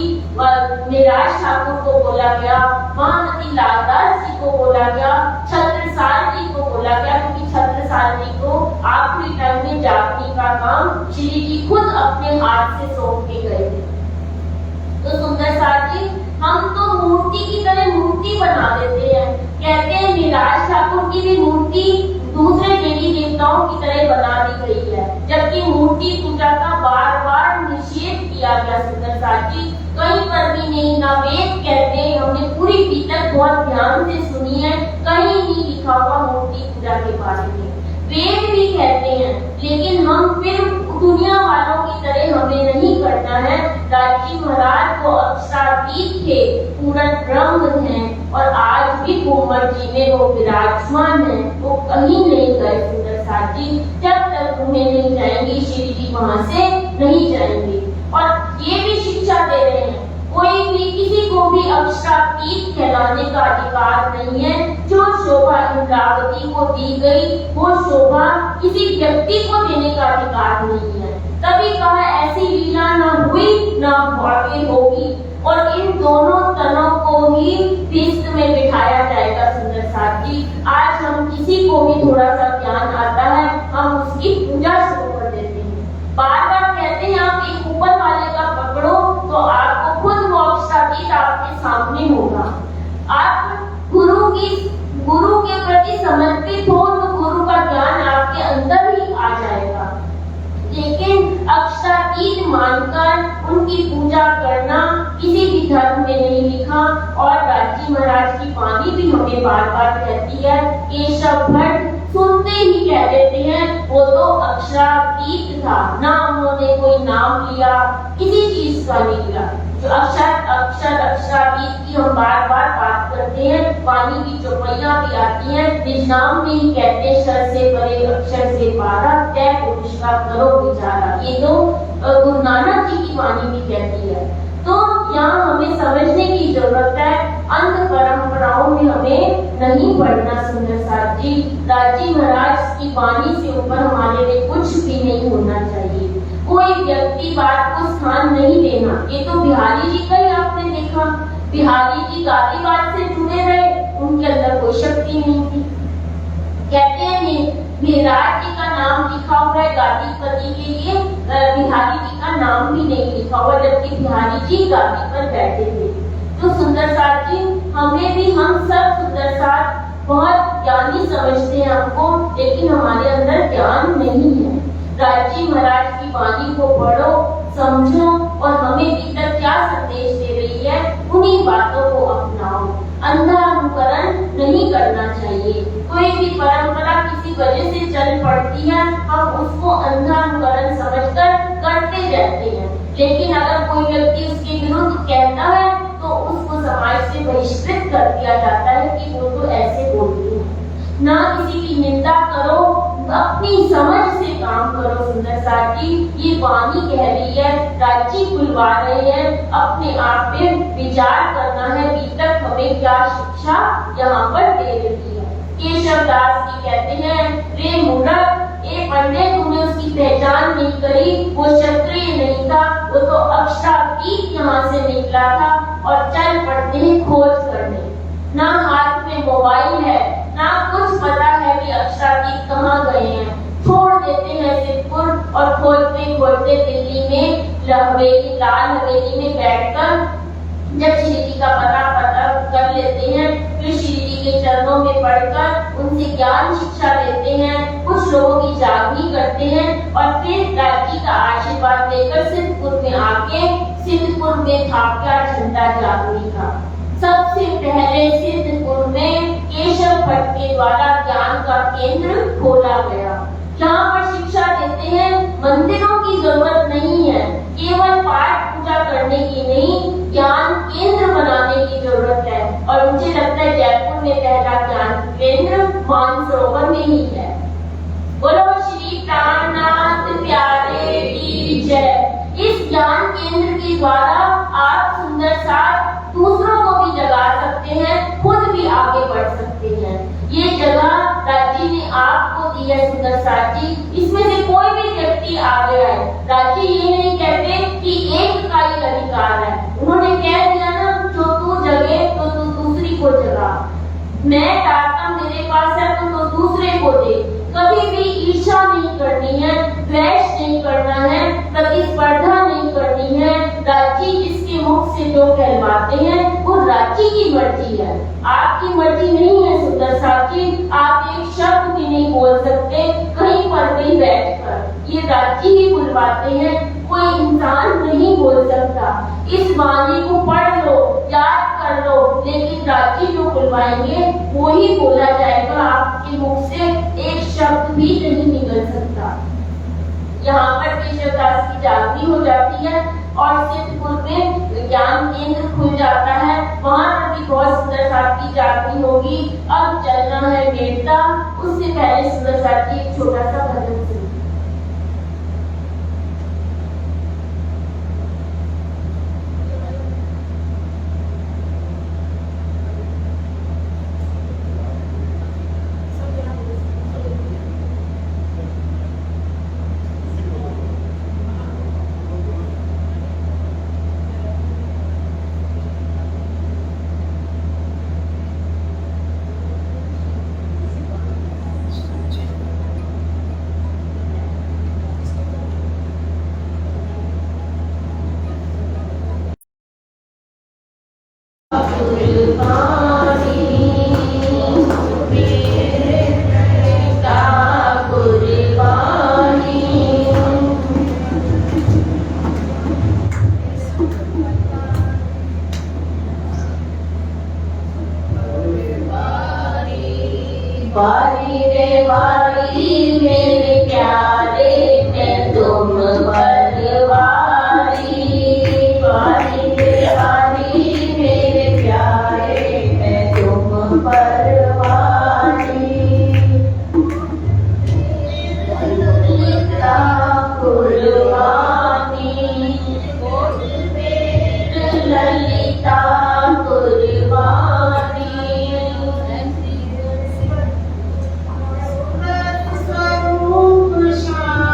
मेराज ठाकुर को बोला गया, महामती लालदास जी को बोला गया, छत्रसाल जी को बोला गया, क्योंकि छत्रसाल जी को आखिरी टाइम में जागने का काम श्री जी खुद अपने हाथ से सौंप के गए थे। तो सुंदर साथ जी, हम तो मूर्ति की तरह मूर्ति बना देते हैं। कहते हैं मेराज ठाकुर की भी मूर्ति दूसरे देवी देवताओं की तरह बना दी गई है, जबकि मूर्ति पूजा का बार बार निषेध किया गया। सुंदर साथ जी, कहीं पर भी नहीं, ना वेद कहते हैं, हमने पूरी गीतक बहुत ध्यान से सुनी है, कहीं नहीं लिखा हुआ मूर्ति पूजा के बारे में। वेद भी कहते हैं, लेकिन हम फिर दुनिया वालों की तरह हमें नहीं करना है। राजी महाराज को अक्षरातीत थे, पूर्ण ब्रह्म हैं और आज भी कोमल जी में वो विराजमान है, वो कहीं नहीं गए। सुंदर साथ जी, जब तक उन्हें नहीं जाएंगे श्री जी वहां से नहीं जाएंगे। और ये भी शिक्षा दे रहे हैं, कोई भी किसी को भी अक्षरातीत कहलाने का अधिकार नहीं है। जो शोभा इंद्रावती को दी गई वो शोभा किसी व्यक्ति को देने का अधिकार नहीं है। तभी कहा ऐसी लीला न हुई न आगे होगी। और इन दोनों तनों को ही फीस्त में बिठाया जाएगा। सुंदर साथ जी, आज हम किसी को भी थोड़ा सा ज्ञान आता है, हम उसकी पूजा शुरू कर देते हैं। बार बार कहते हैं आप एक ऊपर वाले का पकड़ो तो आपको खुद वो अक्षरातीत आपके सामने होगा। आप गुरु के प्रति समर्पित हो तो गुरु का ज्ञान आपके अंदर ही आ जाएगा। लेकिन अक्षरातीत मानकर उनकी पूजा करना किसी भी धर्म में नहीं लिखा। और राजी महाराज की वाणी भी हमें बार बार कहती है, केशव भट्ट सुनते ही कह देते हैं वो तो अक्षरातीत था, ना उन्होंने कोई नाम लिया, किसी चीज का नहीं लिया। जो अक्षरातीत की हम बार बार बात करते हैं, वाणी की चौपाइयां भी आती हैं, निज नाम में ही कहते शर से परे अक्षर से पारा, तय पुरुष का करो विचारा। ये तो गुरु नानक जी की वाणी भी कहती है। तो यहाँ हमें समझने की जरूरत है, अंध परंपराओं में हमें नहीं पढ़ना। सुंदर साथ जी, राजी महाराज की वाणी से ऊपर हमारे लिए कुछ भी नहीं होना चाहिए। कोई व्यक्ति बात को स्थान नहीं देना। ये तो बिहारी जी का ही आपने देखा, बिहारी जी गादी बात से जुड़े रहे, उनके अंदर कोई शक्ति नहीं थी। कहते हैं बिहारी जी का नाम लिखा हुआ है गादी पति के लिए, बिहारी जी का नाम भी नहीं लिखा हुआ, जबकि बिहारी जी गादी पर बैठे थे। तो सुंदर साथ जी, हमें भी, हम सब सुंदर साथ बहुत ज्ञानी समझते हैं हमको, लेकिन हमारे अंदर ज्ञान नहीं है। राजी महाराज की वाणी को पढ़ो, समझो और हमें भीतर क्या संदेश दे रही है, उन्हीं बातों को अपनाओ। अंधा अनुकरण नहीं करना चाहिए। कोई भी परंपरा किसी वजह से चल पड़ती है, हम उसको अंधा अनुकरण समझकर करते रहते हैं। लेकिन अगर कोई व्यक्ति उसके विरुद्ध कहता है तो उसको समाज से बहिष्कृत कर दिया जाता है कि वो तो ऐसे बोलती है। ना किसी की निंदा करो, अपनी समझ से काम करो। सुंदर साथ जी, ये वाणी कह रही है, राजी बुलवा रहे हैं, अपने आप पे विचार करना है, भीतर हमें क्या शिक्षा यहाँ पर दे रही है। केशव दास जी कहते हैं, रे मूर्ख, ए पंडित, तूने उसकी पहचान नहीं करी, वो क्षत्रिय नहीं था, वो तो अक्षरातीत यहाँ से निकला था। और चल पड़ते हैं खोज करने। ना हाथ में मोबाइल है, ना कुछ पता है कि अक्षरातीत कहाँ गए हैं। छोड़ देते हैं सिद्धपुर और खोजते खोजते दिल्ली में लाल हवेली में बैठकर जब श्री जी का पता कर लेते हैं, फिर श्री जी के चरणों में पढ़कर उनसे ज्ञान शिक्षा लेते हैं, कुछ लोगों की जागनी करते हैं और फिर राजी का आशीर्वाद लेकर सिद्धपुर में आके सिद्धपुर में थाप्या झंडा जागनी का। सबसे पहले सिद्धपुर में केशव भट्ट के द्वारा ज्ञान का केंद्र खोला गया। यहाँ पर शिक्षा देते हैं, मंदिरों की जरूरत नहीं है, केवल पाठ पूजा करने की नहीं, ज्ञान केंद्र बनाने की जरूरत है। और मुझे लगता है जयपुर में पहला ज्ञान केंद्र मानसरोवर में ही है। बोलो श्री प्राणनाथ प्यारे की जय। इस ज्ञान केंद्र के द्वारा आप सुंदर साथ दूसरों को भी जगा सकते हैं, खुद भी आगे बढ़ सकते हैं। ये जगह राजी ने आपको दी है सुंदर साथ जी, इसमें से कोई भी व्यक्ति आ गया है। राजी ये नहीं कहते कि एक का ही अधिकार है, उन्होंने कह दिया ना, जो तू जगे तो तू दूसरी को जगा। मैं ताकत मेरे पास है तो दूसरे को दे। कभी भी ईर्ष्या नहीं करनी है, द्वेष नहीं करना है, प्रतिस्पर्धा नहीं करनी है। राजी जिसके मुख से जो कहलवाते हैं वो राजी की मर्जी है, आपकी मर्जी नहीं है। सुंदर साथी, आप एक शब्द भी नहीं बोल सकते कहीं पर भी बैठकर, ये राजी ही बुलवाते हैं, कोई इंसान नहीं बोल सकता। इस वाणी को पढ़ लो, याद कर लो, लेकिन राजी जो बुलवाएंगे वो ही बोला जाएगा, आपके मुख से एक शब्द भी नहीं निकल सकता। यहाँ पर केशवदास की जागृति हो जाती है और सिद्धपुर में ज्ञान केंद्र खुल जाता है। वहां पर भी बहुत सुंदर साथ की जागृति होगी। अब चलना है मेड़ता, उससे पहले सुंदर साथ की एक छोटा सा भजन सुनिए। वारी रे वारी मेरे प्यारे मैं तुम परवारी वारी रे वारी मेरे प्यारे मैं तुम परवारी ललिता कुर्बानी ललिता कुर्बानी स्वरूप शांति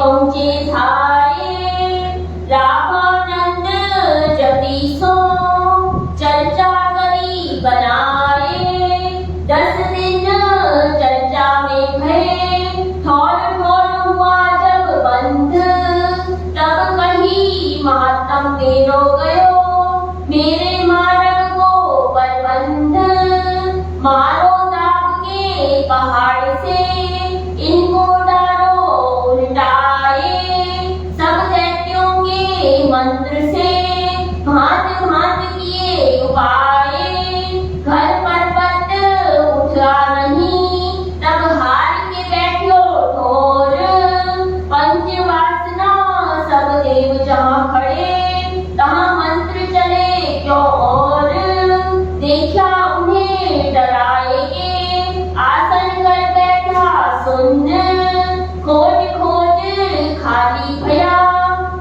पहुँचे धाये रामानंद जगदीशो चर्चा करी बनाए 10 दिन चर्चा में भये थोड़ थोड़ हुआ जब बंध तब कही महात्म बेरो गयो मेरे मार्ग को बलबंध मारो दाग के पहाड़ से इनको डालो उल्टाए सब दैत्यों के मंत्र से भांत भांत किए उपाय घर पर्वत उठा नहीं तब हार के बैठो ठोर पंचवासना सब देव जहाँ खड़े तहाँ मंत्र चले क्यों और देखा उन्हें डराएगे आसन कर बैठा सुन खोज खोज खाली भया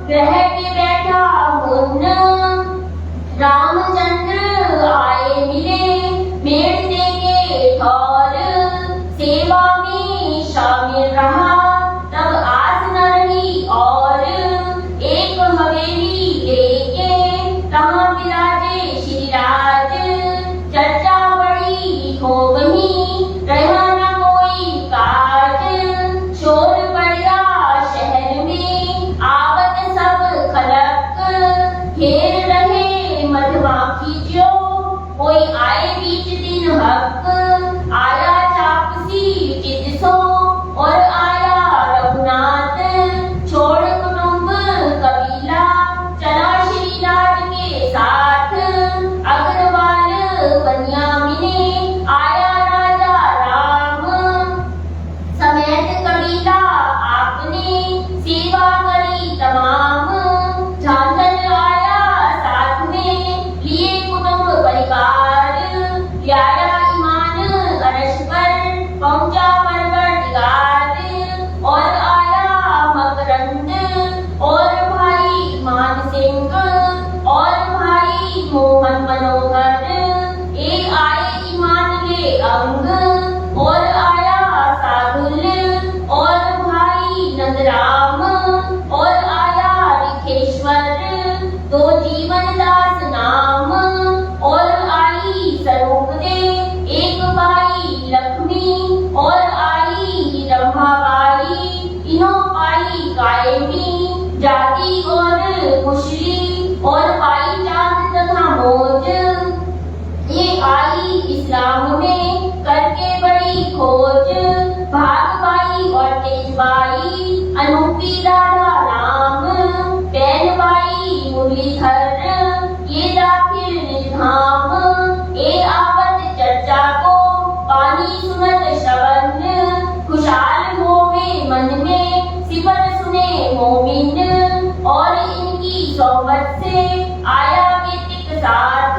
ग्रह के बैठा मुन्न रामचंद्र आए मिले मेड़ देंगे ठौर सेवा में शामिल रहा तब आस न रही और एक हवेली लेके तहाँ विराजे श्री राज चर्चा बड़ी हो गई रहा न कोई काज शोर पड़ा शहर में आवत सब खलक घेर रहे मधुमाखी जो कोई आए बीच दिन हक आया चापसी चितसो और आया रघुनाथ छोड़ कुटुंब कबीला चला श्री राज के साथ अग्रवाल बनियामिने आया राजा राम समेत कबीला आपने सेवा करी तमाम झांझर आया साथ में लिए कुटुंब परिवार लाया ईमान अर्श पर पहुंचा परवरदिगार और आया मकरंद और भाई मान सिंह और भाई मोहन मनोहर ये आए ईमान ले अंग और आया साधुल और भाई नंदराम और आया रिखेश्वर दो जीवन दास नाम और आई स्वरूप दे एक बाई लक्ष्मी और आई रंभाबाई इन्हों पाई कायमी जाति और कुशली और पाई चांद तथा मोज ये आई इस्लाम में करके बड़ी खोज भाग बाई और तेजबाई अनूपी राधा नाम बैन बाई मुरलीधर ये दाखिल निज धाम ये आवत चर्चा को पानी सुनत श्रवण खुशहाल होवे मन में सिफत सुने मोमिन और इनकी सोहबत से आया बेतिक साथ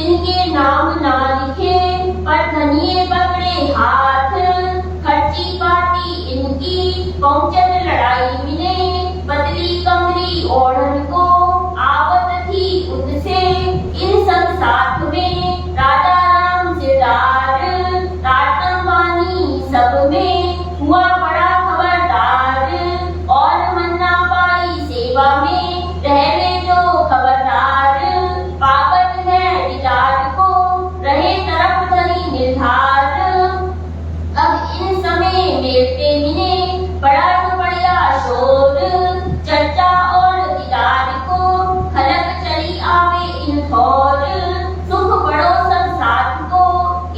इनके नाम ना लिखे पर धनिये पकड़े हाथ खर्ची पाती इनकी पहुंचत लड़ाई मिले बदली कमरी ओढ़न को आवत थी उनसे इन सब साथ में राजा राम सिरदार ताटम वानी सब में हुआ बड़ा खबरदार और मन्ना पाई सेवा में ठहरे जो खबरदार पावत है विचार को रहे तरफ धनी निर्धार अब इन समय मेलते मिले बड़ा तो बढ़िया शोर चर्चा और दीदार को खलक चली आवे इन थोर सुख बड़ो सब साथ को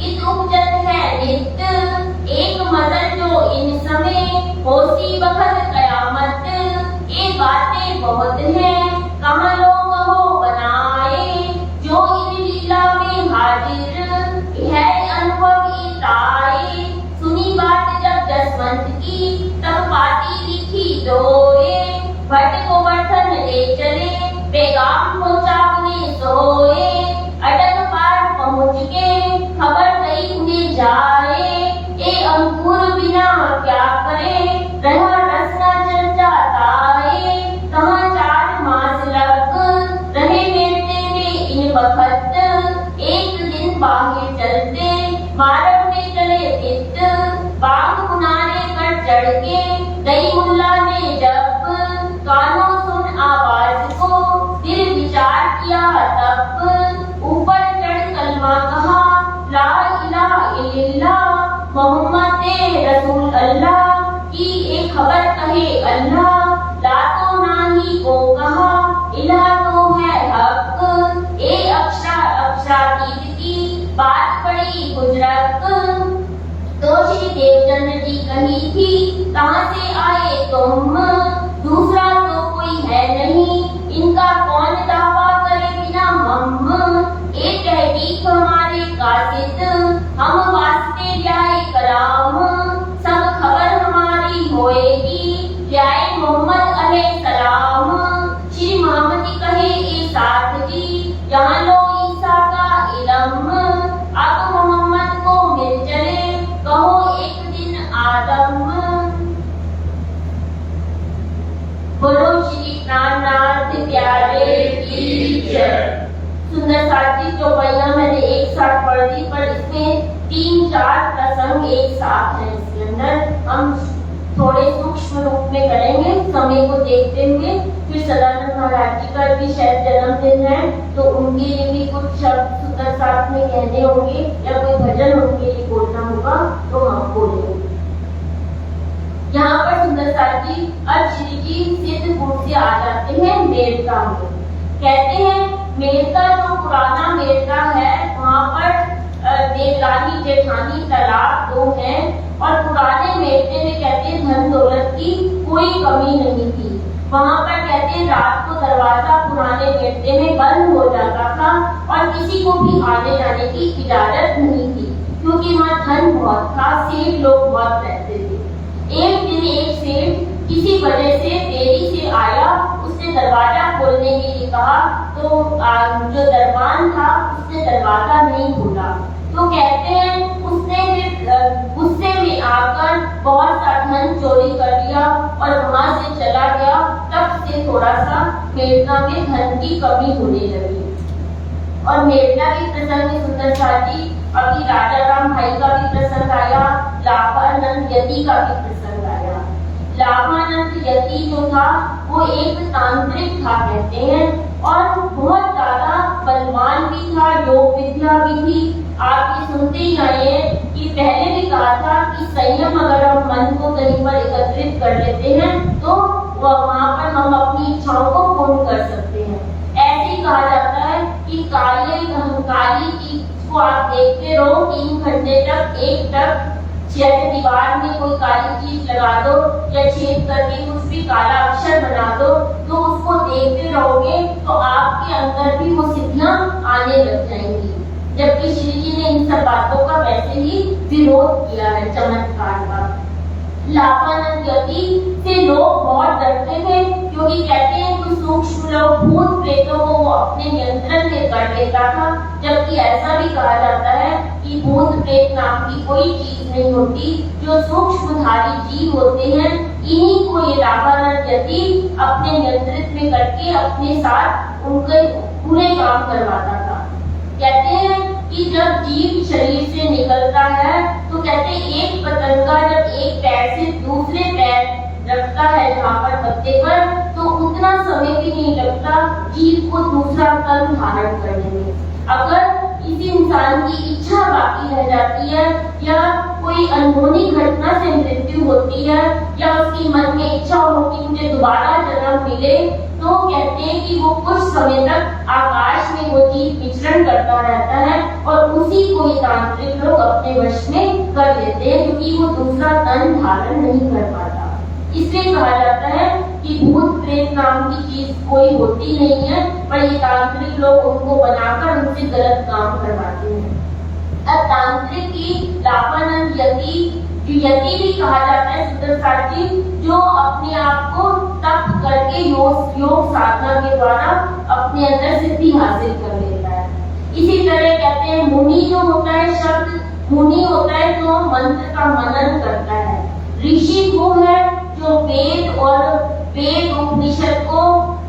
इत उपजत है नित्य एक मदर जो इन समय होसी बखत कयामत ये बातें बहुत है कहाँ लोग हो बनाए जो इन लीला में हाजिर है अनुभव इताए सुनी बात जब जसवंत की तब पाती लिखी दोए भट्ट को बर्तन ले चले पैगाम पहुंचा उन्हें सोए अटक पार पहुंच के खबर गई उन्हें जाए ए अंकुर बिना क्या करे रहा रसना चल जाता है कहाँ 4 मास लग रहे मेलते में इन वक्त एक दिन बाहर चलते मार्ग में चले चित्त बाग मुनारे कर चढ़ के दई मुल्ला ने जब रही थी, कहाँ से आए तुम, दूसरा तो कोई है नहीं, इनका कौन दावा करे बिना हम, एक तहकीक हमारे कासिद, हम वास्ते ल्याए कलाम, सब खबर हमारी होएगी, ल्याए मोहम्मद अलैहिस्सलाम। श्री मोहम्मद कहे ए साथ जी, जान लो ईसा का इलम, अब मोहम्मद को मिल चले, कहो एक दिन आदम। बोलो श्री प्राणनाथ प्यारे की जय। सुंदर साथ जी, जो पहिया मैंने एक साथ पढ़ दी, पर इसमें 3-4 प्रसंग एक साथ हैं। इसके अंदर हम थोड़े सूक्ष्म रूप में करेंगे, समय को देखते हुए। फिर सदानंद महाराज जी का भी शायद जन्मदिन है, तो उनके लिए भी कुछ शब्द सुंदर साथ में कहने होंगे, या कोई भजन उनके लिए बोलना होगा, तो हम बोलेंगे। यहाँ पर सुंदर साथ जी अब श्री जी सिद्धपुर से आ जाते हैं मेरका में। कहते हैं मेरका जो पुराना मेरका है, वहाँ पर देवरानी जेठानी तालाब 2 हैं, और पुराने मेरके में कहते हैं धन दौलत की कोई कमी नहीं थी। वहाँ पर कहते हैं रात को दरवाजा पुराने मेरके में बंद हो जाता था, और किसी को भी आने जाने की इजाजत नहीं थी, क्योंकि वहाँ धन बहुत था, सेठ लोग बहुत रहते थे। एक दिन एक सेठ किसी वजह से देरी से आया, उसने दरवाजा खोलने के लिए कहा, तो जो दरबान था उसने दरवाजा नहीं खोला। तो कहते हैं उसने फिर गुस्से में आकर बहुत सा धन चोरी कर लिया और वहां से चला गया। तब से थोड़ा सा मेरका में धन की कमी होने लगी। और मेरका के प्रसंग में सुंदर साथ जी अभी राजा राम भाई का भी प्रसंग आया, लाभानंद यति का भी प्रसंग आया। लाभानंद यति जो था वो एक तांत्रिक था कहते हैं, और बहुत ज्यादा बलवान भी था, योग विद्या भी थी। आप ये सुनते ही आए हैं कि पहले भी कहा था कि संयम अगर हम मन को कहीं पर एकत्रित कर लेते हैं तो वहां पर हम अपनी इच्छाओं को पूर्ण कर सकते हैं। ऐसे ही कहा जाता है कि काली चीज को आप देखते रहो 3 घंटे तक, एक तक, जैसे दीवार में कोई काली चीज लगा दो या छेद करके कुछ भी काला अक्षर बना दो, तो उसको देखते रहोगे तो आपके अंदर भी वो सिद्धियां आने लग जाएंगी। जबकि श्री जी ने इन सब बातों का वैसे ही विरोध किया है, चमत्कार का। लाभानंद यति से लोग बहुत डरते थे, क्योंकि कहते हैं कुछ सूक्ष्म लोग भूत प्रेतों को वो अपने नियंत्रण में कर लेता था। जबकि ऐसा भी कहा जाता है कि भूत प्रेत नाम की कोई चीज नहीं होती, जो सूक्ष्मधारी जीव होते हैं, इन्हीं को ये लाभानंद यति अपने नियंत्रित में करके अपने साथ उनके पूरे काम करवाता था। कहते हैं कि जब जीव शरीर से निकलता है तो कहते हैं एक पतंगा जब एक पैर से दूसरे पैर रखता है जहाँ पर पत्ते पर, तो उतना समय भी नहीं लगता जीव को दूसरा तन धारण करने में। अगर किसी इंसान की इच्छा बाकी रह जाती है, या कोई अनहोनी घटना से मृत्यु होती है, या उसकी मन में इच्छा हो कि मुझे दोबारा जन्म मिले, तो कहते हैं कि वो कुछ समय तक आकाश में वो जीव विचरण करता रहता है, और उसी को ये तांत्रिक लोग अपने वश में कर लेते हैं, क्योंकि वो दूसरा तन धारण नहीं कर पाता। इसलिए कहा जाता है कि भूत प्रेत नाम की चीज कोई होती नहीं है, पर ये तांत्रिक लोग उनको बनाकर उनसे गलत काम करवाते हैं। अब तांत्रिक की लाभानंद यति भी कहा जाता है सुंदर साथ जी, जो अपने आप को तप करके योग साधना के द्वारा अपने अंदर सिद्धि हासिल कर लेता है। इसी तरह कहते हैं मुनि जो होता है, शब्द मुनि होता है जो मंत्र का मनन करता है। ऋषि वो है जो वेद और वेद उपनिषद को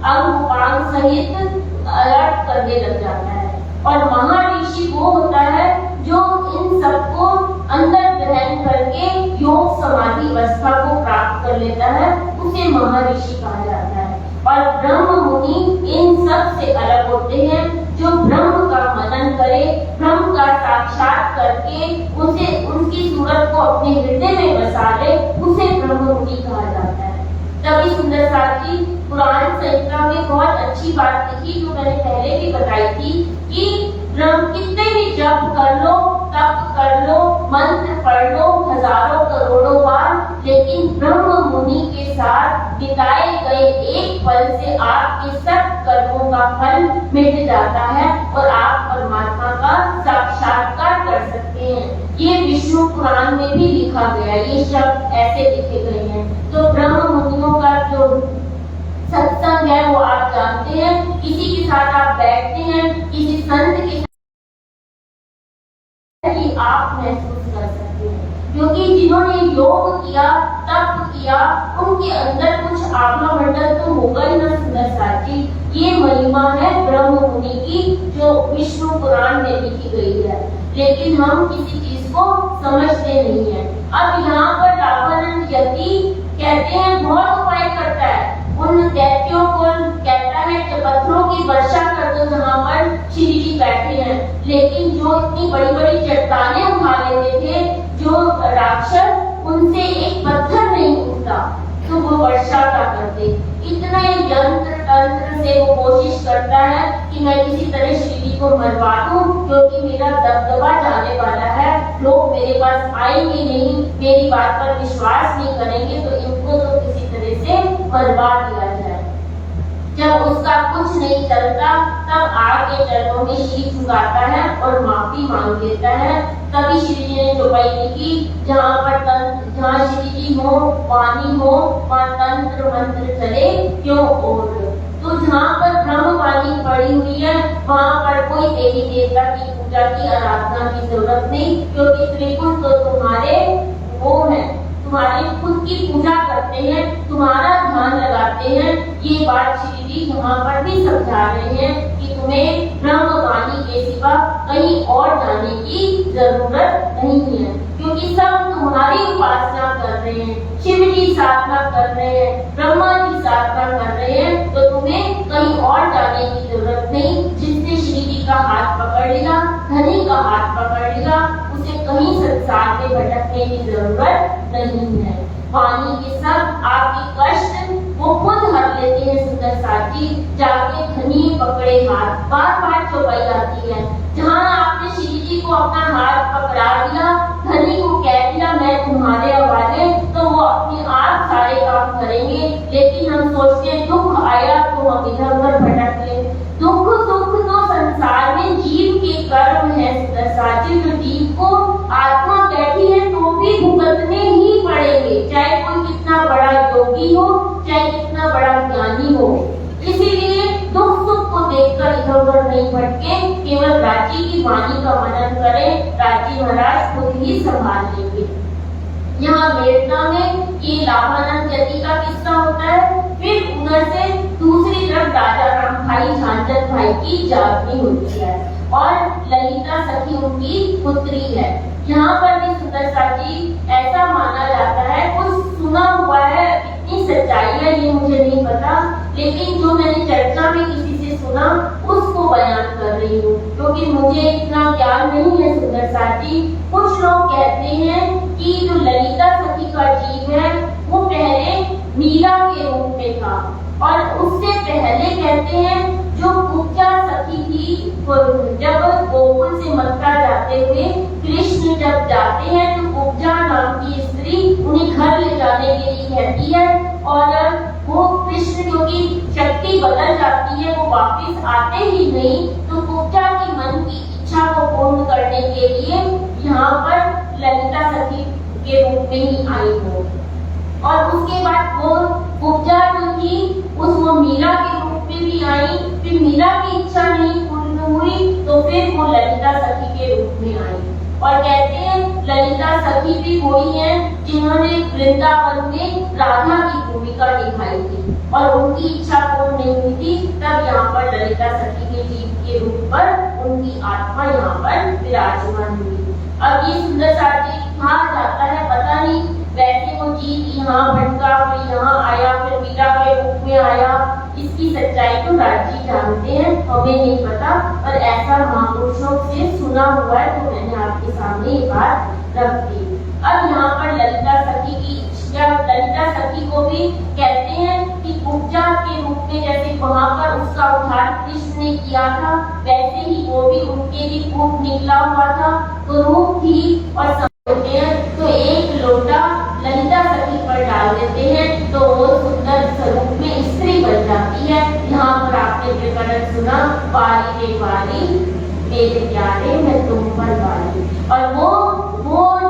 अंग उपांग सहित अर्थ करने लग जाता है। और महर्षि वो होता है जो इन सबको अंदर ग्रहण करके योग समाधि अवस्था को प्राप्त कर लेता है, उसे महर्षि कहा जाता है। और ब्रह्म मुनि इन सब से अलग होते हैं, जो ब्रह्म का मनन करे, ब्रह्म का साक्षात करके उसे उनकी सूरत को अपने हृदय में बसा ले, उसे ब्रह्म मुनि कहा जाता है। तभी सुंदर साथ जी पुराण संहिता में बहुत अच्छी बात लिखी, जो मैंने पहले भी बताई थी, कि ब्रह्म कितने भी जप कर लो, तप कर लो, मंत्र पढ़ लो हजारों करोड़ों बार, लेकिन ब्रह्म मुनि के साथ बिताए गए एक पल से आपके सब कर्मों का फल मिट जाता है और आप परमात्मा का साक्षात्कार कर सकते हैं। ये विष्णु पुराण में भी लिखा गया, ये शब्द ऐसे लिखे गए हैं। तो ब्रह्म मुनियों का जो सत्संग है वो आप जानते हैं, किसी के साथ आप बैठते हैं, किसी संत के साथ कि आप महसूस कर सकते हैं, क्योंकि जिन्होंने योग किया, तप किया, उनके अंदर कुछ आत्मा मंडल तो होगा ही ना सुंदर साथ जी। ये महिमा है ब्रह्म मुनि की जो विष्णु पुराण में लिखी गई है, लेकिन हम किसी चीज को समझते नहीं है। अब यहाँ पर रामानंद यति कहते हैं बहुत उपाय करता है, उन दैत्यों को कहता है कि पत्थरों की वर्षा कर दो जहाँ पर श्री जी बैठे हैं, लेकिन जो इतनी बड़ी बड़ी चट्टानें उठा लेते थे, जो राक्षस, उनसे एक पत्थर नहीं उठता, तो वो वर्षा का करते। इतना यंत्र तंत्र से वो कोशिश करता है कि मैं किसी तरह श्री जी को मरवा दूं, क्योंकि मेरा दबदबा जाने वाला है, लोग मेरे पास आएंगे नहीं, मेरी बात पर विश्वास नहीं करेंगे, तो इनको तो किसी तरह से मरवा दिया जाए। जब उसका कुछ नहीं चलता, तब आगे चरणों में शीश झुकाता है और माफी मांग लेता है। तभी श्री जी ने चौपाई लिखी, जहाँ पर जहाँ श्री जी हो, वाणी हो, वहाँ तंत्र मंत्र चले क्यों और। तो जहाँ पर ब्रह्म वाणी पड़ी हुई है, वहाँ पर कोई देवी देवता की पूजा की आराधना की जरूरत नहीं, क्योंकि त्रिगुण तो तुम्हारे वो है, तुम्हारी खुद की पूजा करते हैं, तुम्हारा ध्यान लगाते हैं। ये बात श्री जी यहाँ पर भी समझा रहे हैं कि तुम्हें ब्रह्म वाणी के सिवा कहीं और जाने की जरूरत नहीं है, क्योंकि सब तुम्हारी उपासना कर रहे हैं, शिव जी साधना कर रहे हैं, ब्रह्मा जी साधना कर रहे हैं, तो तुम्हें कहीं और जाने की जरूरत नहीं। जिसने श्री जी का हाथ पकड़ लिया, धनी का हाथ पकड़ लिया, उसे कहीं संसार में भटकने की जरूरत नहीं है। वाणी के सब आपके कष्ट वो खुद हर लेते हैं सुंदर साथी। जाके धनी पकड़े हाथ, बार बार चौपाई आती है, जहाँ आपने श्री जी को अपना हाथ पकड़ा दिया, धनी को कह दिया मैं तुम्हारे हवाले, तो वो अपने आप सारे काम करेंगे। लेकिन हम सोचते हैं दुख आया तो हम इधर उधर भटक ले। दुख सुख तो संसार में जीव के कर्म है सुंदर साथी, जो जीव को आत्मा बैठी है तो भी भुगतने ही पड़ेंगे, चाहे कोई कितना बड़ा योगी हो, चाहे कितना बड़ा ज्ञानी हो। इसीलिए दुख सुख को देखकर इधर उधर नहीं भटके, केवल राजी की वाणी का मनन करें, राजी महाराज खुद ही संभाल लेंगे। यहाँ मेरठा में ये रामानंद यति का किस्सा होता है। फिर उधर से दूसरी तरफ राजा राम भाई झांझट भाई की जागनी होती है और ललिता सखी उनकी पुत्री है। यहाँ पर भी सुंदर साथी ऐसा माना जाता है, कुछ सुना हुआ है, इतनी सच्चाई है ये मुझे नहीं पता, लेकिन जो मैंने चर्चा में किसी से सुना उसको बयान कर रही हूँ, क्योंकि मुझे इतना ज्ञान नहीं है सुंदर साथी। कुछ लोग कहते हैं कि जो ललिता सखी का जीव है वो पहले मीरा के रूप में था, और उससे पहले कहते हैं जो कुब्जा सखी थी, जब गोकुल से मथुरा जाते हुए कृष्ण जब जाते हैं तो कुब्जा नाम की स्त्री उन्हें घर ले जाने के लिए कहती है, और वो कृष्ण क्योंकि शक्ति बदल जाती है, वो वापस आते ही नहीं, तो कुब्जा की मन की इच्छा को पूर्ण करने के लिए यहाँ पर ललिता सखी के रूप में ही आई हो। और उसके बाद वो कुब्जा जो थी वो मीरा के रूप में भी आई, फिर मीरा की इच्छा नहीं पूर्ण हुई तो फिर वो ललिता सखी के रूप में आई। और कहते हैं ललिता सखी भी वही है जिन्होंने वृंदावन में राधा की भूमिका निभाई थी, और उनकी इच्छा पूर्ण नहीं हुई थी, तब यहाँ पर ललिता सखी के जीव के रूप पर उनकी आत्मा यहाँ पर विराजमान हुई। अब ये सुंदर साथी कहाँ जाता है पता नहीं, वैसे वो जीव यहाँ भटका, फिर यहाँ आया, फिर मीरा के रूप में आया, इसकी सच्चाई तो राजी जानते हैं, हमें नहीं पता, पर ऐसा महापुरुषों से सुना हुआ है, तो मैंने आपके सामने ये बात रख दी। अब यहाँ पर ललिता सखी की, ललिता सखी को भी कहते हैं कि कुब्जा के रूप में जैसे वहां पर उसका उद्धार कृष्ण ने किया था, वैसे ही वो भी उनके लिए कूप निकला हुआ था। तो रूप थी और होते हैं तो एक लोटा ललिता सखी पर डाल देते हैं तो वो सुंदर स्वरूप में स्त्री बन जाती है। यहाँ पर आपने प्रकरण सुना, बारी रे बारी मेरे प्यारे मैं तुम पर वाली, और वो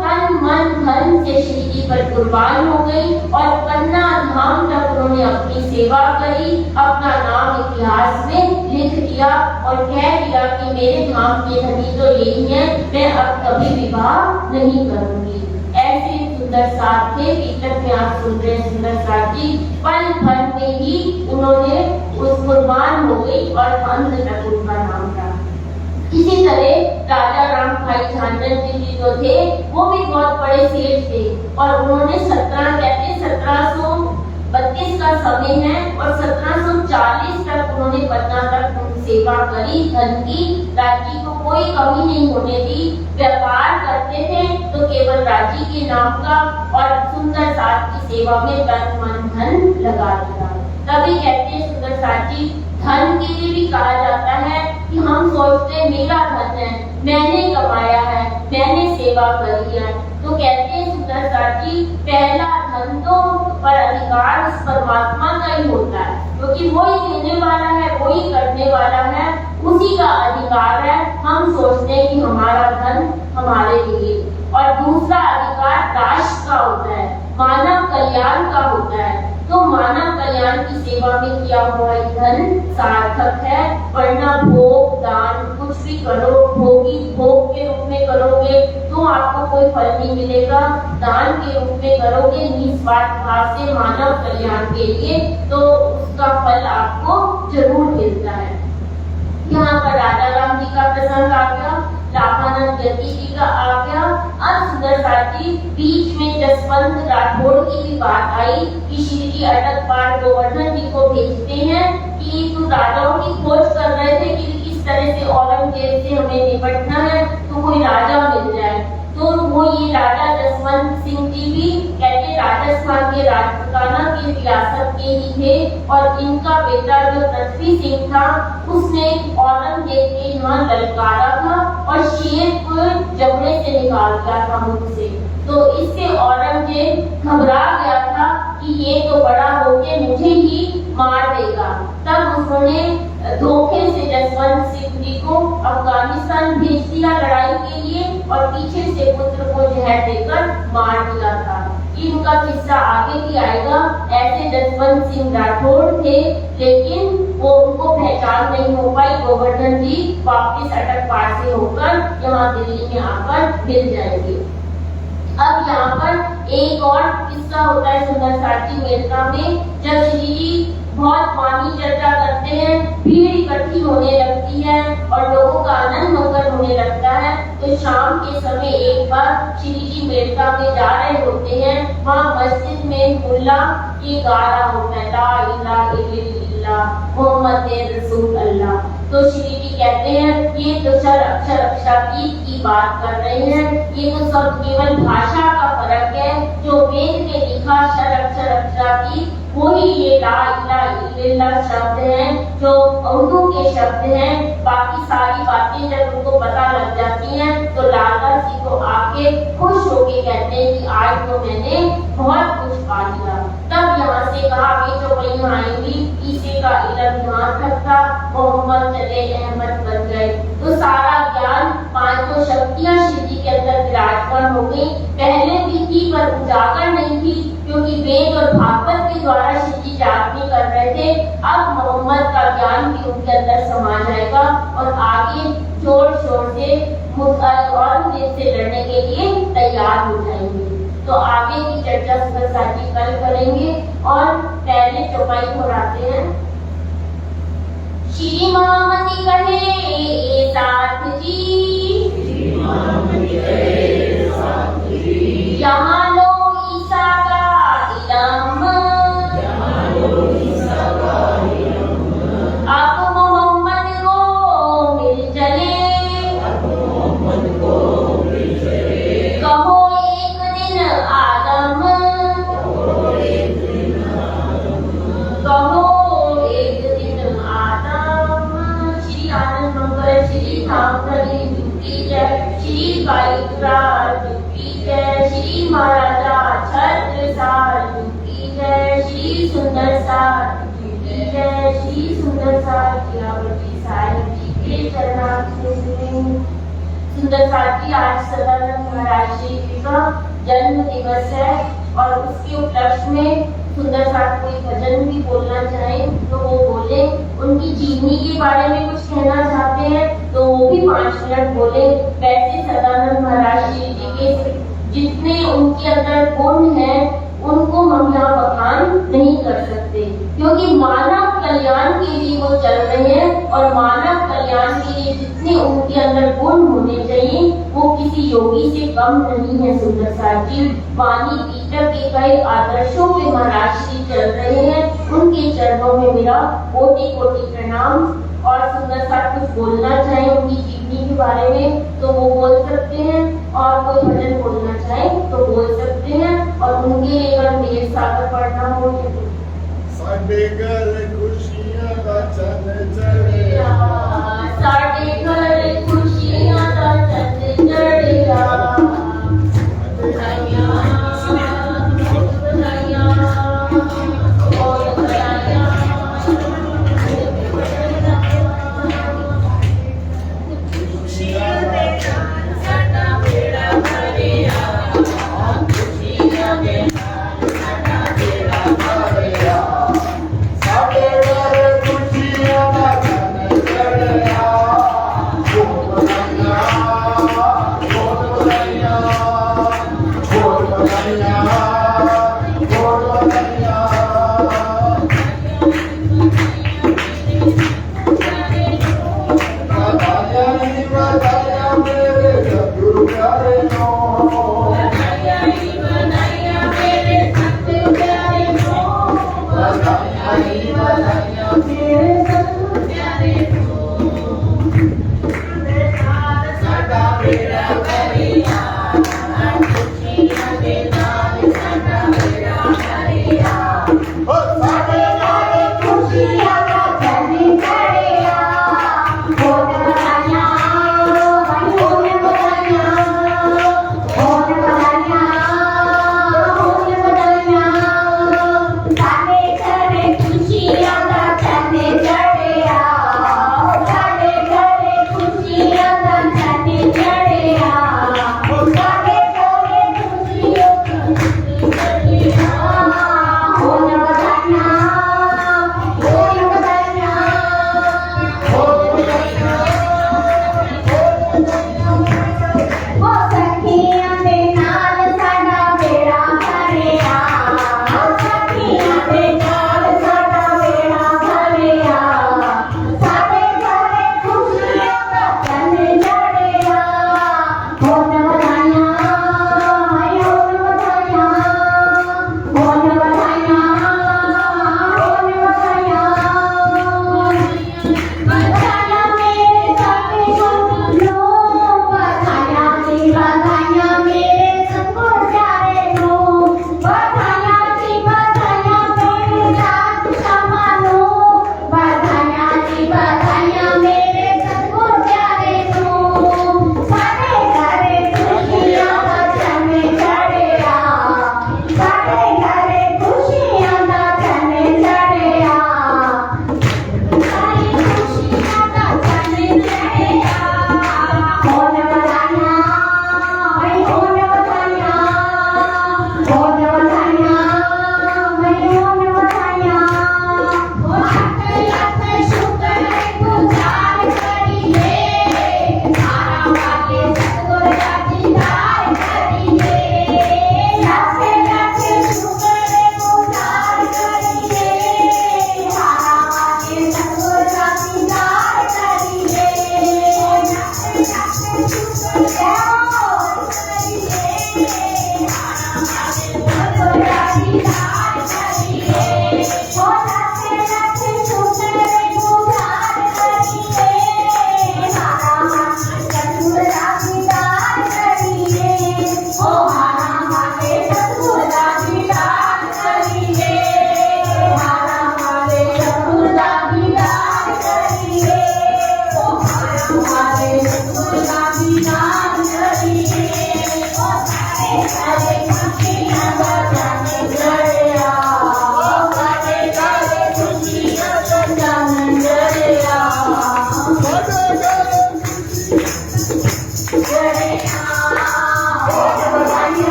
तन मन धन से श्री जी पर कुर्बान हो गई और पन्ना धाम तक उन्होंने अपनी सेवा करी, अपना नाम इतिहास में लिख दिया और कह दिया कि मेरे धाम के धनी तो यही है, मैं अब कभी विवाह नहीं करूंगी। ऐसे सुंदर साथ थे, कीर्तन में आप सुन रहे हैं सुंदर साथ जी पल भर में ही उन्होंने उस कुर्बान हो गई और अंत तक उनका नाम रहा। इसी तरह राजा राम भाई झांझर जी जो थे वो भी बहुत बड़े सेठ थे और उन्होंने 1732 का समय है और 1740 तक उन्होंने पटना तक सेवा करी, धन की राज्य को कोई कमी नहीं होने दी। व्यापार करते थे तो केवल राज्य के नाम का और सुंदर साथ की सेवा में तन मन धन लगा दिया। तभी कहते हैं सुंदर साथ जी धन के लिए भी कहा जाता है कि हम सोचते हैं मेरा धन है, मैंने कमाया है, मैंने सेवा करी है। तो कहते हैं सुंदर साथ जी पहला धन तो पर अधिकार उस परमात्मा का ही होता है, क्योंकि वो ही देने वाला है, वो ही करने वाला है, उसी का अधिकार है। हम सोचते हैं कि हमारा धन हमारे लिए, और दूसरा अधिकार राष्ट्र का होता है, मानव कल्याण का होता है। तो मानव कल्याण की सेवा में किया हुआ धन सार्थक है, वरना भोग दान कुछ भी करो, भोग के रूप में करोगे तो आपको कोई फल नहीं मिलेगा, दान के रूप में करोगे निस्वार्थ भाव से मानव कल्याण के लिए तो उसका फल आपको जरूर मिलता है। यहाँ पर राजा राम जी का प्रसंग आ गया, लाभानंद जति जी का आ गया। अब सुंदर साथ जी बीच में जसवंत राठौड़ की भी बात आई कि श्री जी अटक पार गोवर्धन जी को भेजते हैं कि तुम राजाओं की खोज कर रहे थे कि किस तरह से औरंगजेब से हमें निपटना है, तो कोई राजा मिल जाए। तो वो ये राजा जसवंत सिंह जी भी कहते राजस्थान के राजपूताना की रियासत के ही थे और इनका बेटा जो पृथ्वी सिंह था उसने औरंगजेब के यहाँ ललकारा था और शेर को जबड़े से निकाल दिया था मुख से। तो इससे औरंगजेब घबरा गया था कि ये तो बड़ा होके मुझे ही मार देगा। तब उन्होंने धोखे से जसवंत सिंह जी को अफगानिस्तान भेज दिया लड़ाई के लिए और पीछे से पुत्र को जहर देकर मार दिया था। इनका किस्सा आगे भी आएगा। ऐसे जसवंत सिंह राठौड़ थे, लेकिन वो उनको पहचान नहीं हो पाई। गोवर्धन जी वापिस अटक पार से होकर यहाँ दिल्ली में आकर मिल जाएंगे। अब यहाँ पर एक और किस्सा होता है सुंदर साथी मेलका में, जब श्री जी बहुत वाणी चर्चा करते हैं, भीड़ इकट्ठी होने लगती है और लोगों का आनंद मंगल होने लगता है। तो शाम के समय एक बार श्री जी मेलका में जा रहे होते हैं, वहाँ मस्जिद में मुल्ला ये गा रहा होता है ला इलाहा इल्लल्लाह मोहम्मद रसूल अल्लाह। तो श्री जी कहते हैं ये तो सर अक्षर अक्षरातीत की बात कर रहे हैं, ये तो सब केवल भाषा का फर्क है। जो वेद में लिखा सर अक्षर अक्षरातीत वही ये ला इलाहा इल्लल्लाह शब्द है जो उर्दू के शब्द हैं। बाकी सारी बातें जब उनको पता लग जाती हैं तो लाला जी को आके खुश होके कहते हैं कि आज तो मैंने बहुत कुछ पा लिया। तब यहाँ से कहा ये जो वही आएंगी ईसे का इल्म यहाँ तक था, मोहम्मद चले अहमद बन गए। तो सारा ज्ञान पांचों शक्तियाँ श्री जी के अंदर विराजमान हो गई। पहले भी थी पर उजागर नहीं थी, क्योंकि वेद और भागवत के द्वारा श्री जी जागरण कर रहे थे। अब मोहम्मद का ज्ञान भी उनके अंदर समा जाएगा और आगे जोर शोर से औरंगजेब से लड़ने के लिए तैयार हो जाएंगे। तो आगे की चर्चा सुबह साथी कल करेंगे और पहले चौपाई दोहराते हैं। श्री महामति कहे साथ जी, यहाँ लो ईसा का इल्म, अब मोहम्मद को मिल चले, कहो एक दिन आदम, कहो एक दिन वीर बाई राजू की जय, श्री महाराजा छत्रसाल की जय, श्री सुंदर साधु की जय, श्री सुंदर साधु साई जी के चरणारविंद। सुंदर साथी, आज सदानंद महाराज जी का जन्म दिवस है और उसके उपलक्ष्य में सुंदर साथ कोई भजन भी बोलना चाहें तो वो बोले। उनकी जीवनी के बारे में कुछ कहना चाहते हैं तो वो भी 5 मिनट बोले। वैसे सदानंद महाराज जी के जितने उनके अंदर गुण हैं उनको हम यहाँ बखान नहीं कर सकते, क्योंकि मानव कल्याण के लिए वो चल रहे हैं और मानव कल्याण के लिए जितने उनके अंदर गुण होने चाहिए वो किसी योगी से कम नहीं है। सुंदर साथ जी वाणी पीटर के कई आदर्शों पे महाराज जी चल रहे हैं, उनके चरणों में मेरा कोटि कोटि प्रणाम। और सुंदर साथ कुछ बोलना चाहे उनकी जीवनी के बारे में तो वो बोल सकते हैं, और कोई भजन बोलना चाहे तो बोल सकते हैं, और उनके लिए अगर मेरे सागर पढ़ना हो तो साडे घर खुशियां दा चंद चढ़िया, साडे घर खुशियां दा चंद चढ़िया, साडे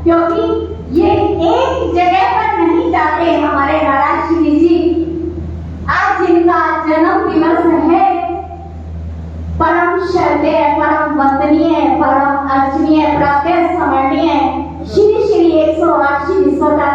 क्योंकि ये एक जगह पर नहीं जाते हमारे महाराज श्री जी। आज जिनका जन्म दिवस है, परम श्रद्धेय, परम वंदनीय, परम अर्चनीय, प्रातः स्मरणीय श्री श्री 180 विश्वदाता